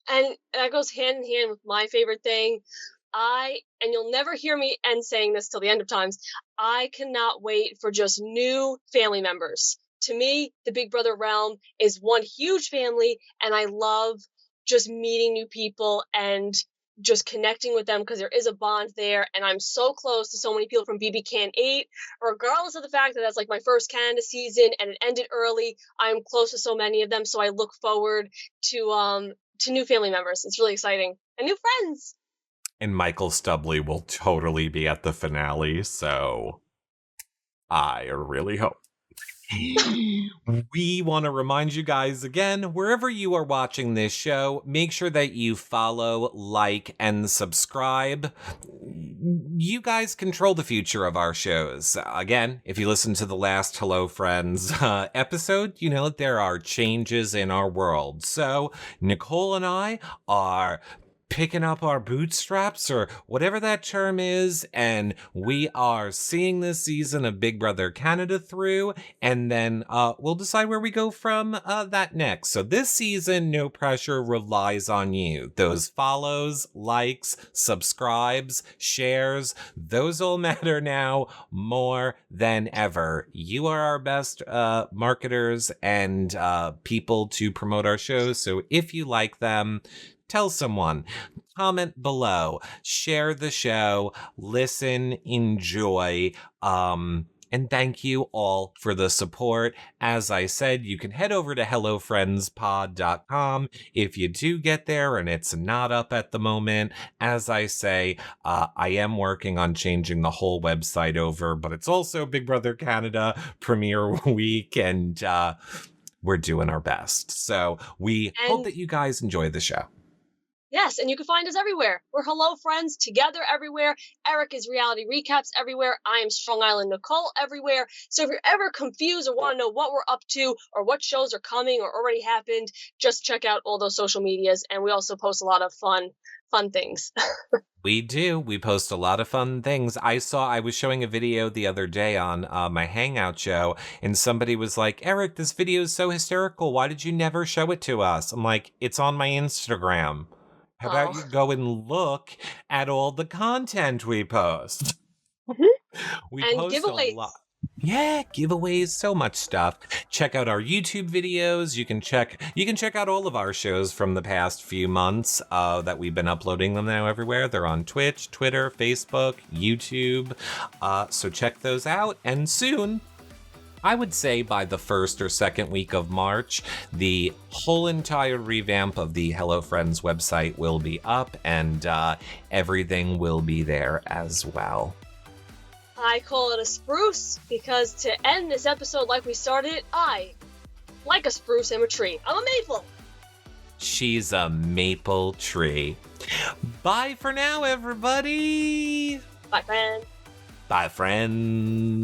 And that goes hand in hand with my favorite thing. And you'll never hear me end saying this till the end of times, I cannot wait for just new family members. To me, the Big Brother realm is one huge family, and I love just meeting new people and just connecting with them because there is a bond there, and I'm so close to so many people from BBCAN9, regardless of the fact that that's like my first Canada season and it ended early. I'm close to so many of them, so I look forward to new family members. It's really exciting, and new friends. And Michael Stubley will totally be at the finale, so I really hope. We want to remind you guys again, wherever you are watching this show, make sure that you follow, like, and subscribe. You guys control the future of our shows. Again, if you listen to the last Hello Friends episode, you know that there are changes in our world. So Nicole and I are picking up our bootstraps, or whatever that term is, and we are seeing this season of Big Brother Canada through, and then we'll decide where we go from that next. So this season, no pressure, relies on you. Those follows, likes, subscribes, shares, those all matter now more than ever. You are our best marketers and people to promote our shows, so if you like them, tell someone, comment below, share the show, listen, enjoy, and thank you all for the support. As I said, you can head over to hellofriendspod.com if you do get there and it's not up at the moment. As I say, I am working on changing the whole website over, but it's also Big Brother Canada premiere week, and we're doing our best. So we hope that you guys enjoy the show. Yes, and you can find us everywhere. We're Hello Friends, together everywhere. Eric is Reality Recaps everywhere. I am Strong Island Nicole everywhere. So if you're ever confused or want to know what we're up to or what shows are coming or already happened, just check out all those social medias. And we also post a lot of fun fun things. We do. We post a lot of fun things. I was showing a video the other day on my Hangout show, and somebody was like, Eric, this video is so hysterical. Why did you never show it to us? I'm like, it's on my Instagram. How about you go and look at all the content we post? We and post giveaways. a lot. Yeah, giveaways, so much stuff. Check out our YouTube videos. You can check out all of our shows from the past few months that we've been uploading them now everywhere. They're on Twitch, Twitter, Facebook, YouTube. So check those out. And soon, I would say by the first or second week of March, the whole entire revamp of the Hello Friends website will be up, and everything will be there as well. I call it a spruce because to end this episode like we started it, I like a spruce am a tree. I'm a maple. She's a maple tree. Bye for now, everybody. Bye, friend. Bye, friends.